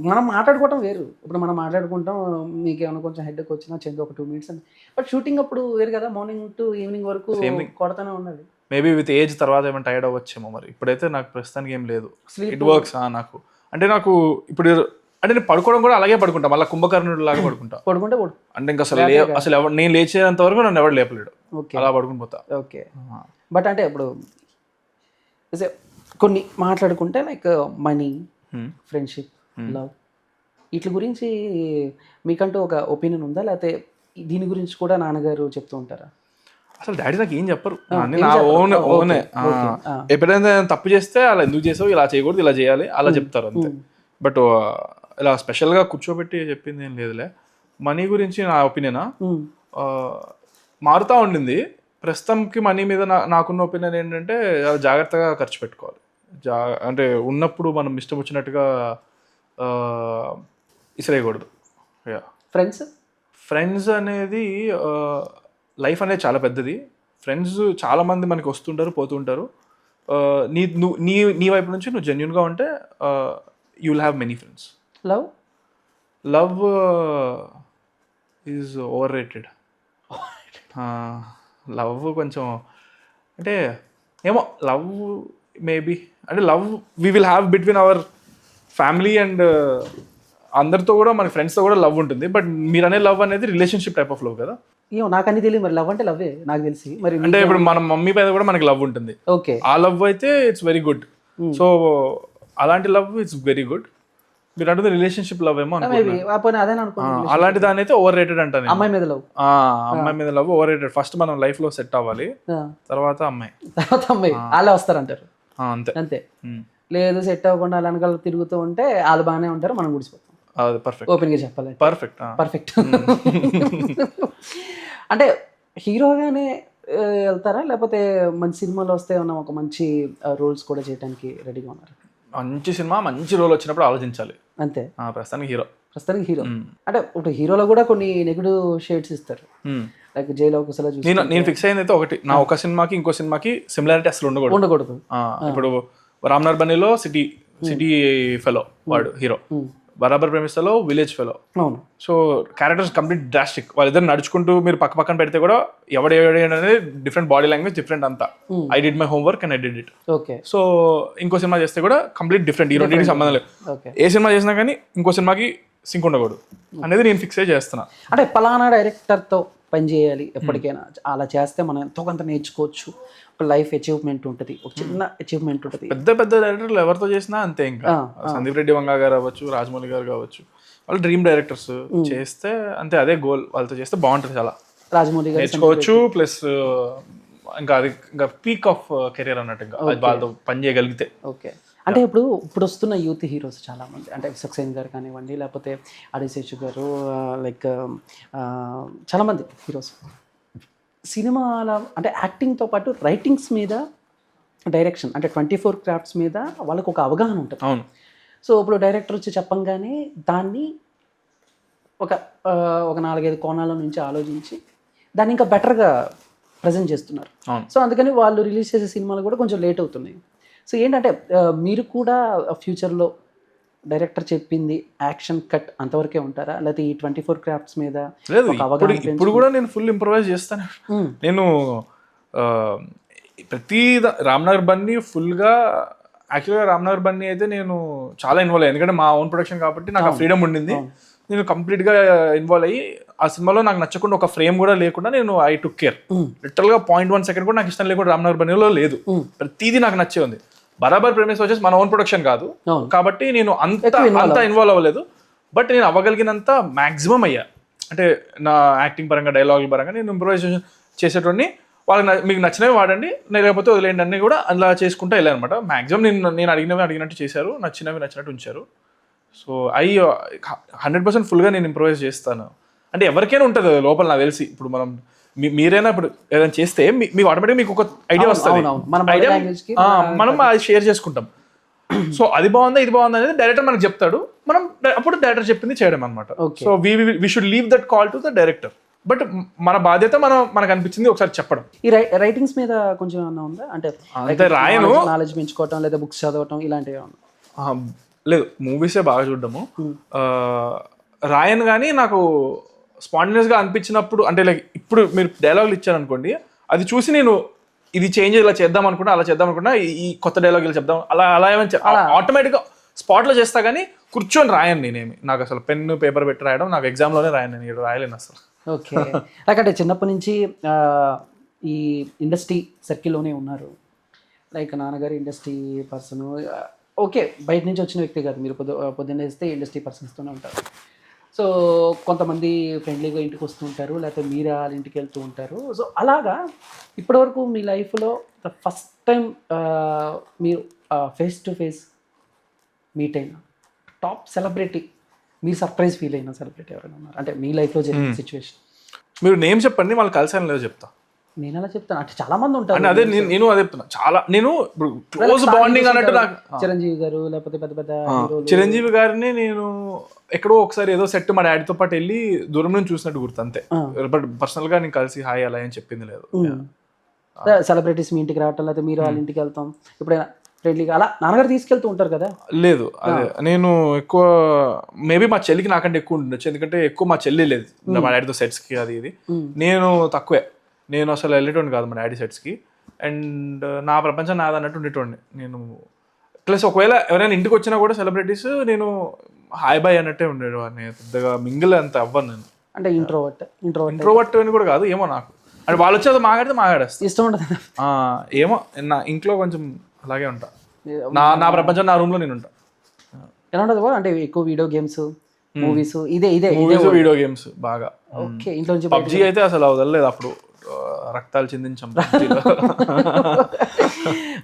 మనం మాట్లాడుకోవటం వేరు. ఇప్పుడు మనం మాట్లాడుకుంటాం, మీకు ఏమైనా కొంచెం హెడ్ వచ్చినా చెంది ఒక 2 minutes అని. బట్ షూటింగ్ అప్పుడు వేరు కదా, మార్నింగ్ టు ఈవినింగ్ వరకు కొడతానే ఉన్నది. మేబీ విత్ ఏజ్ తర్వాత ఏమైనా టైర్డ్ అవ్వచ్చేమో మరి. ఇప్పుడైతే నాకు ప్రస్తుతానికి ఏం లేదు, ఇట్ వర్క్స్. నాకు అంటే నాకు ఇప్పుడు అంటే నేను పడుకోవడం కూడా అలాగే పడుకుంటా, మళ్ళీ కుంభకర్ణుడు లాగా పడుకుంటా. పడుకుంటే అంటే ఇంకా అసలు నేను లేచేంత వరకు నన్ను ఎవరు లేపలేడు, అలా పడుకుని పోతా. ఓకే. బట్ అంటే ఇప్పుడు కొన్ని మాట్లాడుకుంటే లైక్ మనీ, ఫ్రెండ్షిప్, లవ్, వీటి గురించి మీకంటూ ఒక ఒపీనియన్ ఉందా, లేకపోతే దీని గురించి కూడా నాన్నగారు చెప్తూ ఉంటారా? అసలు డాడీ నాకు ఏం చెప్పరు, నా ఓనే. ఎప్పుడైనా తప్పు చేస్తే అలా ఎందుకు చేసావు, ఇలా చేయకూడదు, ఇలా చేయాలి, అలా చెప్తారు అంతే. బట్ ఇలా స్పెషల్గా కూర్చోబెట్టి చెప్పింది ఏం లేదులే. మనీ గురించి నా ఒపీనియనా మారుతూ ఉండింది. ప్రస్తుతంకి మనీ మీద నాకున్న ఒపీనియన్ ఏంటంటే జాగ్రత్తగా ఖర్చు పెట్టుకోవాలి. అంటే ఉన్నప్పుడు మనం ఇష్టం వచ్చినట్టుగా ఇసిరేయకూడదు. ఫ్రెండ్స్ అనేది లైఫ్ అనేది చాలా పెద్దది. ఫ్రెండ్స్ చాలా మంది మనకి వస్తుంటారు, పోతుంటారు. నీ వైపు నుంచి నువ్వు జెన్యున్గా ఉంటే you will have many friends. Love is over rated. Love కొంచెం అంటే ఏమో, లవ్ మేబీ అంటే love we will have between our family and అందరితో కూడా, మన ఫ్రెండ్స్తో కూడా లవ్ ఉంటుంది. బట్ మీరు అనే లవ్ అనేది రిలేషన్షిప్ టైప్ ఆఫ్ లవ్ కదా. ఏమో నాకు అన్ని తెలియదు మరి. లవ్ అంటే లవ్వే నాకు తెలిసి. మరి అంటే ఇప్పుడు మన మమ్మీ పైన కూడా మనకి లవ్ ఉంటుంది. ఓకే. ఆ లవ్ అయితే ఇట్స్ వెరీ గుడ్. సో అలాంటి లవ్ ఇట్స్ వెరీ గుడ్. మీరు అంటే రిలేషన్షిప్ లవ్ ఏమో అలాంటి దాని అయితే ఓవర్ రేటెడ్ అంటాను. అమ్మాయి మీద లవ్ ఓవర్ రేటెడ్. ఫస్ట్ మనం లైఫ్ లో సెట్ అవ్వాలి, తర్వాత అమ్మాయి అలా వస్తారంటారు. అంతే. లేదు సెట్ అవ్వకుండా అలా వెనకాల తిరుగుతూ ఉంటే వాళ్ళు బాగానే ఉంటారు, మనం గుడిసిపోతాం. ఓపెన్ గా చెప్పాలి. పర్ఫెక్ట్. అంటే హీరోగానే వెళ్తారా, లేకపోతే మంచి సినిమాలో వస్తే ఏమన్నా ఒక మంచి రోల్స్ కూడా చేయడానికి రెడీగా ఉన్నారు? మంచి సినిమా, మంచి రోల్ వచ్చినప్పుడు ఆలోచించాలి అంతే. ప్రస్తుతానికి హీరో అంటే ఇప్పుడు హీరోలో కూడా కొన్ని నెగిటివ్ షేడ్స్ ఇస్తారు. లైక్ జైలో నేను ఫిక్స్ అయింది అయితే ఒకటి, నా ఒక సినిమాకి ఇంకో సినిమాకి సిమిలారిటీ అసలు ఉండకూడదు. ఇప్పుడు రామ్నగర్ బన్నీలో సిటీ ఫెలో వాడు హీరో, బరాబర్ ప్రేమిస్తలో village fellow. So characters complete drastic. వాళ్ళిద్దరు నడుచుకుంటూ మీరు పక్కన పెడితే కూడా ఎవడు అనేది డిఫరెంట్ బాడీ లాంగ్వేజ్, డిఫరెంట్ అంతా. I did my homework and I did it. So ఇంకో సినిమా చేస్తే కూడా కంప్లీట్ డిఫరెంట్. ఈ రెండింటికి సంబంధం లేదు. ఏ సినిమా చేసినా కానీ ఇంకో సినిమాకి సింక్ ఉండకూడదు అనేది నేను ఫిక్స్ అయ్యి చేస్తున్నా. అంటే పలానా డైరెక్టర్తో పని చేయాలి ఎప్పటికైనా, అలా చేస్తే మనం ఎంతో కొంత నేర్చుకోవచ్చు. ఒక లైఫ్ అచీవ్మెంట్ ఉంటుంది, ఒక చిన్న అచీవ్మెంట్ ఉంటుంది. పెద్ద డైరెక్టర్లు ఎవరితో చేసినా అంతే. ఇంకా సందీప్ రెడ్డి వంగ గారు అవ్వచ్చు, రాజమౌళి గారు కావచ్చు, వాళ్ళు డ్రీమ్ డైరెక్టర్స్ చేస్తే అంతే, అదే గోల్. వాళ్ళతో చేస్తే బాగుంటుంది, చాలా రాజమౌళి గారు నేర్చుకోవచ్చు. ప్లస్ ఇంకా అది ఇంకా పీక్ ఆఫ్ కెరీర్ అన్నట్టు, ఇంకా వాళ్ళతో పని చేయగలిగితే. ఓకే. అంటే ఇప్పుడు వస్తున్న యూత్ హీరోస్ చాలామంది, అంటే సక్సేనా గారు కానివ్వండి, లేకపోతే ఆదిశేషు గారు, లైక్ చాలామంది హీరోస్ సినిమాల అంటే యాక్టింగ్తో పాటు రైటింగ్స్ మీద, డైరెక్షన్ అంటే 24 క్రాఫ్ట్స్ మీద వాళ్ళకు ఒక అవగాహన ఉంటుంది. అవును. సో ఇప్పుడు డైరెక్టర్ వచ్చి చెప్పంగానే దాన్ని ఒక 4-5 కోణాల నుంచి ఆలోచించి దాన్ని ఇంకా బెటర్గా ప్రజెంట్ చేస్తున్నారు. సో అందుకని వాళ్ళు రిలీజ్ చేసే సినిమాలు కూడా కొంచెం లేట్ అవుతున్నాయి. సో ఏంటంటే మీరు కూడా ఫ్యూచర్లో డైరెక్టర్ చెప్పింది యాక్షన్ కట్ అంతవరకే ఉంటారా, లేకపోతే ఈ 24 క్రాఫ్ట్స్ మీద? లేదు, ఇప్పుడు కూడా నేను ఫుల్ ఇంప్రూవైజ్ చేస్తాను. నేను ప్రతి రామ్నగర్ బన్నీ ఫుల్గా, యాక్చువల్గా రామ్నగర్ బన్నీ అయితే నేను చాలా ఇన్వాల్వ్ అయ్యాను, ఎందుకంటే మా ఓన్ ప్రొడక్షన్ కాబట్టి నాకు ఆ ఫ్రీడమ్ ఉండింది. నేను కంప్లీట్గా ఇన్వాల్వ్ అయ్యి ఆ సినిమాలో నాకు నచ్చకుండా ఒక ఫ్రేమ్ కూడా లేకుండా నేను ఐ టుక్ కేర్. లిటరల్గా 0.1 సెకండ్ కూడా నాకు ఇష్టం లేకుండా రామ్నగర్ బన్నీలో లేదు. ప్రతిదీ నాకు నచ్చే ఉంది. బరాబర్ ప్రేమిస్ వచ్చేసి మన ఓన్ ప్రొడక్షన్ కాదు కాబట్టి నేను అంత ఇన్వాల్వ్ అవ్వలేదు. బట్ నేను అవ్వగలిగినంత మ్యాక్సిమం అయ్యా. అంటే నా యాక్టింగ్ పరంగా డైలాగుల పరంగా నేను ఇంప్రూవైజేషన్ చేసేటోడిని. వాళ్ళకి మీకు నచ్చినవి వాడండి, లేకపోతే వదిలేయండి అన్నీ కూడా అలా చేసుకుంటూ వెళ్ళాను అనమాట. మ్యాక్సిమం నేను అడిగినట్టు చేశారు, నచ్చినట్టు ఉంచారు. సో 100% ఫుల్గా నేను ఇంప్రూవైజ్ చేస్తాను. అంటే ఎవరికైనా ఉంటుంది లోపల, నాకు తెలిసి. ఇప్పుడు మనం మీరైనా ఇప్పుడు ఏదైనా చేస్తే మీకు ఆటోమేటిక్గా మీకు ఒక ఐడియా వస్తుంది, మనం అది షేర్ చేసుకుంటాం. సో అది బాగుందా ఇది బాగుందా అనేది డైరెక్టర్ మనకు చెప్తాడు, మనం అప్పుడు డైరెక్టర్ చెప్పింది చేయడం అనమాట. So we should leave that call to the director. But మన బాధ్యత మనకు అనిపించింది ఒకసారి చెప్పడం. ఈ రైటింగ్స్ మీద కొంచెం ఏమన్నా ఉందా? అంటే రాయను, నాలెడ్జ్ పెంచుకోవటం లేదా బుక్స్ చదవటం ఇలాంటివి లేదు, మూవీసే బాగా చూడడము. రాయను కానీ నాకు స్పాంటేనియస్గా అనిపించినప్పుడు, అంటే లైక్ ఇప్పుడు మీరు డైలాగులు ఇచ్చారనుకోండి, అది చూసి నేను ఇది చేంజ్ ఇలా చేద్దాం అనుకున్నా, అలా చేద్దాం అనుకున్నా, ఈ కొత్త డైలాగ్ ఇలా చెప్దాం, అలా ఏమైనా ఆటోమేటిక్గా స్పాట్లో చేస్తా కానీ కూర్చొని రాయను నేనేమి. నాకు అసలు పెన్ పేపర్ పెట్టి రాయడం, నాకు ఎగ్జామ్లోనే రాయను, నేను ఇక్కడ రాయలేను అసలు. ఓకే. అంటే చిన్నప్పటి నుంచి ఈ ఇండస్ట్రీ సర్కిల్లోనే ఉన్నారు. లైక్ నాన్నగారు ఇండస్ట్రీ పర్సన్. ఓకే, బయట నుంచి వచ్చిన వ్యక్తి కాదు మీరు, పొద్దున్న వేస్తే ఇండస్ట్రీ పర్సన్స్తోనే ఉంటారు. సో కొంతమంది ఫ్రెండ్లీగా ఇంటికి వస్తూ ఉంటారు, లేకపోతే మీరు వాళ్ళ ఇంటికి వెళ్తూ ఉంటారు. సో అలాగా ఇప్పటివరకు మీ లైఫ్లో ఫస్ట్ టైం మీరు ఫేస్ టు ఫేస్ మీట్ అయిన టాప్ సెలబ్రిటీ, మీరు సర్ప్రైజ్ ఫీల్ అయిన సెలబ్రిటీ ఎవరైనా ఉన్నారు? అంటే మీ లైఫ్లో జరిగిన సిచ్యువేషన్. మీరు నేమ్ చెప్పండి, వాళ్ళు కలిసాను లేదో చెప్తా. నేను అలా చెప్తాను, అంటే చాలా మంది ఉంటారు. అదే నేను అదే చెప్తున్నా, చాలా నేను క్లోజ్ బాండింగ్ అన్నట్టు. నాకు చిరంజీవి గారు, లేకపోతే పెద్ద పెద్ద చిరంజీవి గారిని నేను ఎక్కడో ఒకసారి ఏదో సెట్ మా డాడీతో పాటు వెళ్ళి దూరం నుంచి చూసినట్టు గుర్తు అంతే. బట్ పర్సనల్ గా నేను కలిసి హాయ్ అలా అని చెప్పింది లేదు. సెలబ్రిటీస్ మీ ఇంటికి రావటం, లేకపోతే మీరు వాళ్ళ ఇంటికి వెళ్తాం ఎప్పుడైనా ఫ్రెండ్లీగా అలా నాన్నగారు తీసుకెళ్తూ ఉంటారు కదా? లేదు, అదే నేను ఎక్కువ మేబీ మా చెల్లికి నాకంటే ఎక్కువ ఉండొచ్చు, ఎందుకంటే ఎక్కువ మా చెల్లి లేదు మా డాడీతో సెట్స్కి అది ఇది. నేను తక్కువే, నేను అసలు వెళ్ళేటోండి కాదు మా డాడీ సెట్స్కి. అండ్ నా ప్రపంచం నాది అన్నట్టు ఉండేటోండి నేను. ప్లస్ ఒకవేళ ఎవరైనా ఇంటికి వచ్చినా కూడా సెలబ్రిటీస్, నేను హాయ్ బాయ్ అన్నట్టే ఉండేవాడిని, పెద్దగా మింగిల్ అంత అవ్వను నేను. అంటే ఇంట్రోవర్ట్ అని కూడా కాదు, ఏమో నాకు అంటే వాళ్ళు వచ్చేది మాట్లాడేస్తే ఇష్టం ఉండదు. ఏమో నా ఇంట్లో కొంచెం అలాగే ఉంటా, నా ప్రపంచం నా రూమ్ లో నేను ఉంటా. ఎలా ఉంటుంది? అంటే ఎక్కువ వీడియో గేమ్స్, మూవీస్, ఇదే వీడియో గేమ్స్ బాగా. ఓకే, ఇంట్లో నుంచి పబ్జీ అయితే అసలు వదలలేదు, అప్పుడు రక్తాలు చిందించాం.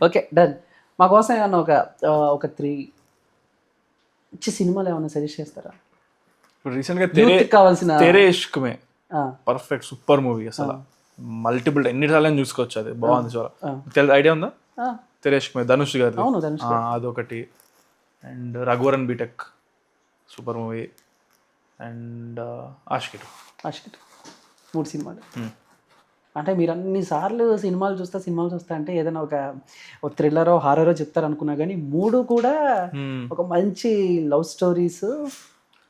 Okay, done. మా కోసం ఏమన్నా ఒక 3 మంచి సినిమాలు ఏమన్నా సజెస్ట్ చేస్తారా? ఇప్పుడు రీసెంట్ గా కావాల్సిన తెరే ఇష్క్మే పర్ఫెక్ట్ సూపర్ మూవీ, అసలు మల్టిపుల్ ఎన్నిసార్లు చూసుకోవచ్చు, అది బాగుంది చాలా. ఐడియా ఉందా? తెరే ఇష్క్మే, ధనుష్ గారి, అదొకటి. And Raghuvaran B Tech super movie. And Aashiqui 3 సినిమాలు. అంటే మీరు అన్నిసార్లు సినిమాలు చూస్తా అంటే ఏదైనా ఒక థ్రిల్లరో హారరో చెప్తారనుకున్నా కానీ 3 కూడా ఒక మంచి లవ్ స్టోరీస్,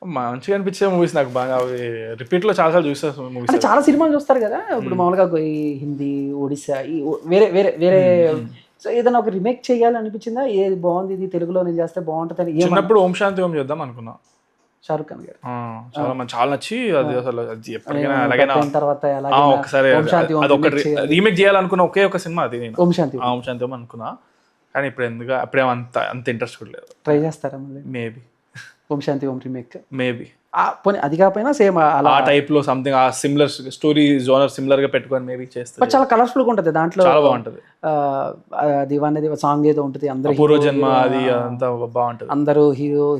మంచిగా అనిపించే మూవీస్ నాకు బాగా. అవి రిపీట్ లో చాలా సార్లు చూస్తాను మూవీస్. అంటే చాలా సినిమాలు చూస్తారు కదా ఇప్పుడు మామూలుగా, ఈ హిందీ, ఒడిస్సా, ఈ వేరే సో ఏదైనా ఒక రీమేక్ చేయాలి అనిపించిందా? ఏది బాగుంది, ఇది తెలుగులో నేను చేస్తే బాగుంటుంది? చిన్నప్పుడు ఓం శాంతి ఓం చేద్దాం అనుకున్నా, షారుఖ్ ఖాన్ గారు. చాలా నచ్చి అది అసలు ఎప్పటికైనా అలాగైనా తర్వాత ఒకసారి అదొకటి రీమేక్ చేయాలనుకున్న ఒకే ఒక సినిమా అది, నేను ఓం శాంతి ఓం అనుకున్నా. కానీ ఇప్పుడు అప్పుడే అంత ఇంట్రెస్ట్ కూడా లేదు. ట్రై చేస్తారా మళ్ళీ? మేబీ ఓం శాంతి ఓం రీమేక్ మేబీ పోనీ అది కాకపోయినా సేమ్ ఆ టైప్ లో సంథింగ్, ఆ సిమిలర్ స్టోరీ జోనర్ సిమిలర్ గా పెట్టుకొని మేబీ చేస్తే చాలా కలర్ఫుల్ గా ఉంటుంది. దాంట్లో చాలా బాగుంటుంది. దివానే సాంగ్ ఏదో ఉంటుంది, అందరూ పూర్వ జన్మ, అది అంతా బాగుంటుంది. అందరూ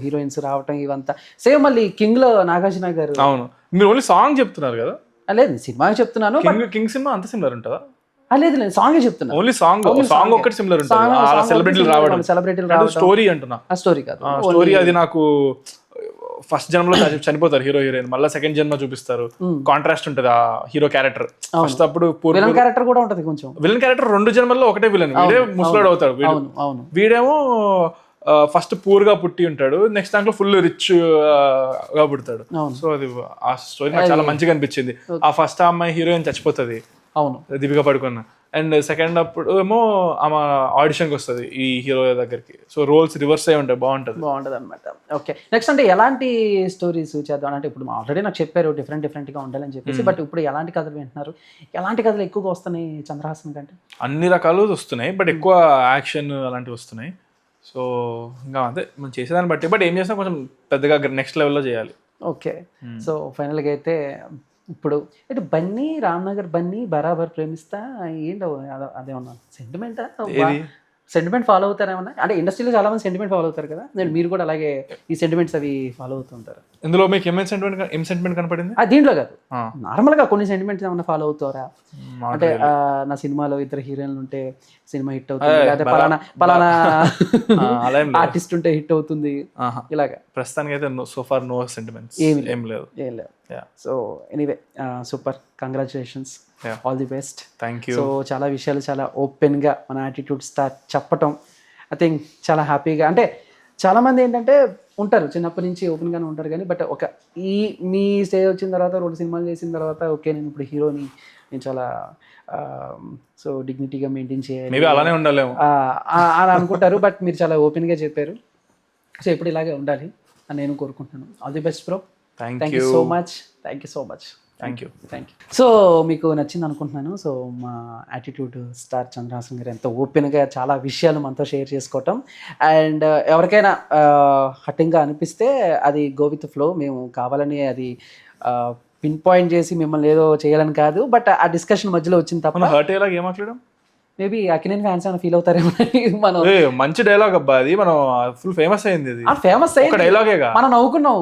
హీరోయిన్స్ రావటం ఇవంతా సేమ్. మళ్ళీ కింగ్ లో నాగార్జున గారు. అవును, మీరు ఓన్లీ సాంగ్ చెప్తున్నారు కదా? లేదు, సినిమా చెప్తున్నాను. కింగ్ సినిమా అంత సిమిలర్ ఉంటుందా? లేదు, సాంగే చెప్తున్నా. ఓన్లీ సాంగ్ ఒకటి సిమిలర్ ఉంటుంది, సెలబ్రిటీలు రావడం. స్టోరీ అంటున్నా, స్టోరీ కాదు. స్టోరీ అది నాకు ఫస్ట్ జన్మలో చనిపోతారు హీరో హీరోయిన్, మళ్ళీ సెకండ్ జన్మ చూపిస్తారు. కాంట్రాస్ట్ ఉంటుంది ఆ హీరో క్యారెక్టర్. ఫస్ట్ అప్పుడు విలన్ క్యారెక్టర్ కూడా ఉంటుంది కొంచెం. విలన్ క్యారెక్టర్ 2 జన్మల్లో ఒకటే విలన్, వీడే ముసలాడు అవుతాడు. వీడేమో ఫస్ట్ పూర్ గా పుట్టి ఉంటాడు, నెక్స్ట్ దాంట్లో ఫుల్ రిచ్ గా పుడతాడు. సో అది ఆ స్టోరీ నాకు చాలా మంచిగా అనిపించింది. ఆ ఫస్ట్ అమ్మాయి హీరోయిన్ చచ్చిపోతుంది, అవును, దీపిక పడుకున్న. అండ్ సెకండ్ అప్పుడు ఏమో ఆమె ఆడిషన్కి వస్తుంది ఈ హీరో దగ్గరికి. సో రోల్స్ రివర్స్ అయి ఉంటాయి, బాగుంటుంది అనమాట. ఓకే, నెక్స్ట్ అంటే ఎలాంటి స్టోరీస్ చేద్దాం అంటే, ఇప్పుడు ఆల్రెడీ నాకు చెప్పారు డిఫరెంట్గా ఉండాలని చెప్పేసి, బట్ ఇప్పుడు ఎలాంటి కథలు వింటున్నారు? ఎలాంటి కథలు ఎక్కువగా వస్తున్నాయి చంద్రహాసన్ కంటే? అన్ని రకాలు వస్తున్నాయి, బట్ ఎక్కువ యాక్షన్ అలాంటివి వస్తున్నాయి. సో ఇంకా అంతే మనం చేసేదాన్ని బట్టి, బట్ ఏం చేసినా కొంచెం పెద్దగా నెక్స్ట్ లెవెల్లో చేయాలి. ఓకే. సో ఫైనల్గా అయితే ఇప్పుడు ఇటు బన్నీ రామ్నగర్ బన్నీ బరాబర్ ప్రేమిస్తా ఏంటో అదేమన్నా సెంటిమెంటా, ఏది? సెంటిమెంట్ ఫాలో అవుతారేమన్నా? అంటే ఇండస్ట్రీలో చాలా మంది సెంటిమెంట్ ఫాలో అవుతారు కదా, నేను మీరు కూడా అలాగే ఈ సెంటిమెంట్స్ అవి ఫాలో అవుతుంటారు. ఇందులో మీకు ఏం సెంటిమెంట్ కనపడింది? దీంట్లో కాదు, ఆ. నార్మల్గా కొన్ని సెంటిమెంట్స్ ఏమన్నా ఫాలో అవుతారా? నాకు అంటే నా సినిమాలో ఇద్దరు హీరోయిన్లు ఉంటే సినిమా హిట్ అవుతుంది, లేదా పలానా అలా ఏం లేదు. ఆర్టిస్ట్ ఉంటే హిట్ అవుతుంది, ఆహా. ఇలాగా ప్రస్తుతానికి అయితే సో ఫార్ నో సెంటిమెంట్స్ ఏం లేదు. ఏం లేదు. Yeah. So anyway super, congratulations, Yeah. All the best. Thank you. So చాలా విషయాలు చాలా ఓపెన్గా మన యాటిట్యూడ్ స్టార్ చెప్పటం, ఐ థింక్ చాలా హ్యాపీగా. అంటే చాలామంది ఏంటంటే ఉంటారు చిన్నప్పటి నుంచి ఓపెన్గానే ఉంటారు, కానీ బట్ ఒక మీ స్టేజ్ వచ్చిన తర్వాత 2 సినిమాలు చేసిన తర్వాత ఓకే నేను ఇప్పుడు హీరోని, నేను చాలా సో డిగ్నిటీగా మెయింటైన్ చేయాలి మేబీ అలానే ఉండాలేమో అని అనుకుంటారు, బట్ మీరు చాలా ఓపెన్గా చెప్పారు. సో ఇప్పుడు ఇలాగే ఉండాలి అని నేను కోరుకుంటున్నాను. All the best bro. Thank you you. So much. Thank you so much. Thank you. So మీకు నచ్చింది అనుకుంటున్నాను. సో మా యాటిట్యూడ్ స్టార్ చంద్రహాసన్ గారు ఎంతో ఓపెన్గా చాలా విషయాలు మనతో షేర్ చేసుకోవటం, అండ్ ఎవరికైనా హట్టింగ్గా అనిపిస్తే అది గో విత్ ఫ్లో, మేము కావాలని అది పిన్ పాయింట్ చేసి మిమ్మల్ని ఏదో చేయాలని కాదు, బట్ ఆ డిస్కషన్ మధ్యలో వచ్చింది తప్ప. మనం హర్ట్ అయ్యేలాగా ఏం మాట్లాడాం? మేబీ అకినేని ఫ్యాన్స్ అని ఫీల్ అవుతారేమో మనం. మంచి డైలాగ్ అబ్బా, అది మనం ఫుల్ ఫేమస్ అయింది. అది ఫేమస్ ఒక అయ్యి డైలాగేగా, మనం నవ్వుకున్నాం.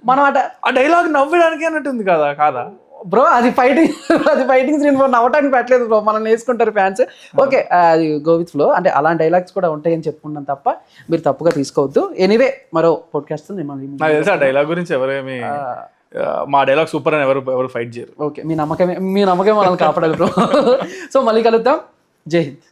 మనం ఆ డైలాగ్ నవ్వడానికి అన్నట్టుంది కదా, కాదా బ్రో? అది ఫైటింగ్ సీన్ నవ్వటానికి పెట్టలేదు బ్రో, మనం నేర్చుకుంటారు ఫ్యాన్స్. ఓకే, అది గో విత్ ఫ్లో, అంటే అలాంటి డైలాగ్స్ కూడా ఉంటాయని చెప్పుకున్నాం తప్ప మీరు తప్పుగా తీసుకోవద్దు. ఎనీవే మరో పోడ్కాస్ట్ మిమ్మల్ని. నాకు తెలిసి ఆ డైలాగ్ గురించి ఎవరేమి మా డైలాగ్ సూపర్ అని ఎవరు ఫైట్ చేయరు. ఓకే, మీ నమ్మకమే మనల్ని కాపాడాలి బ్రో. సో మళ్ళీ కలుద్దాం. జై హింద్.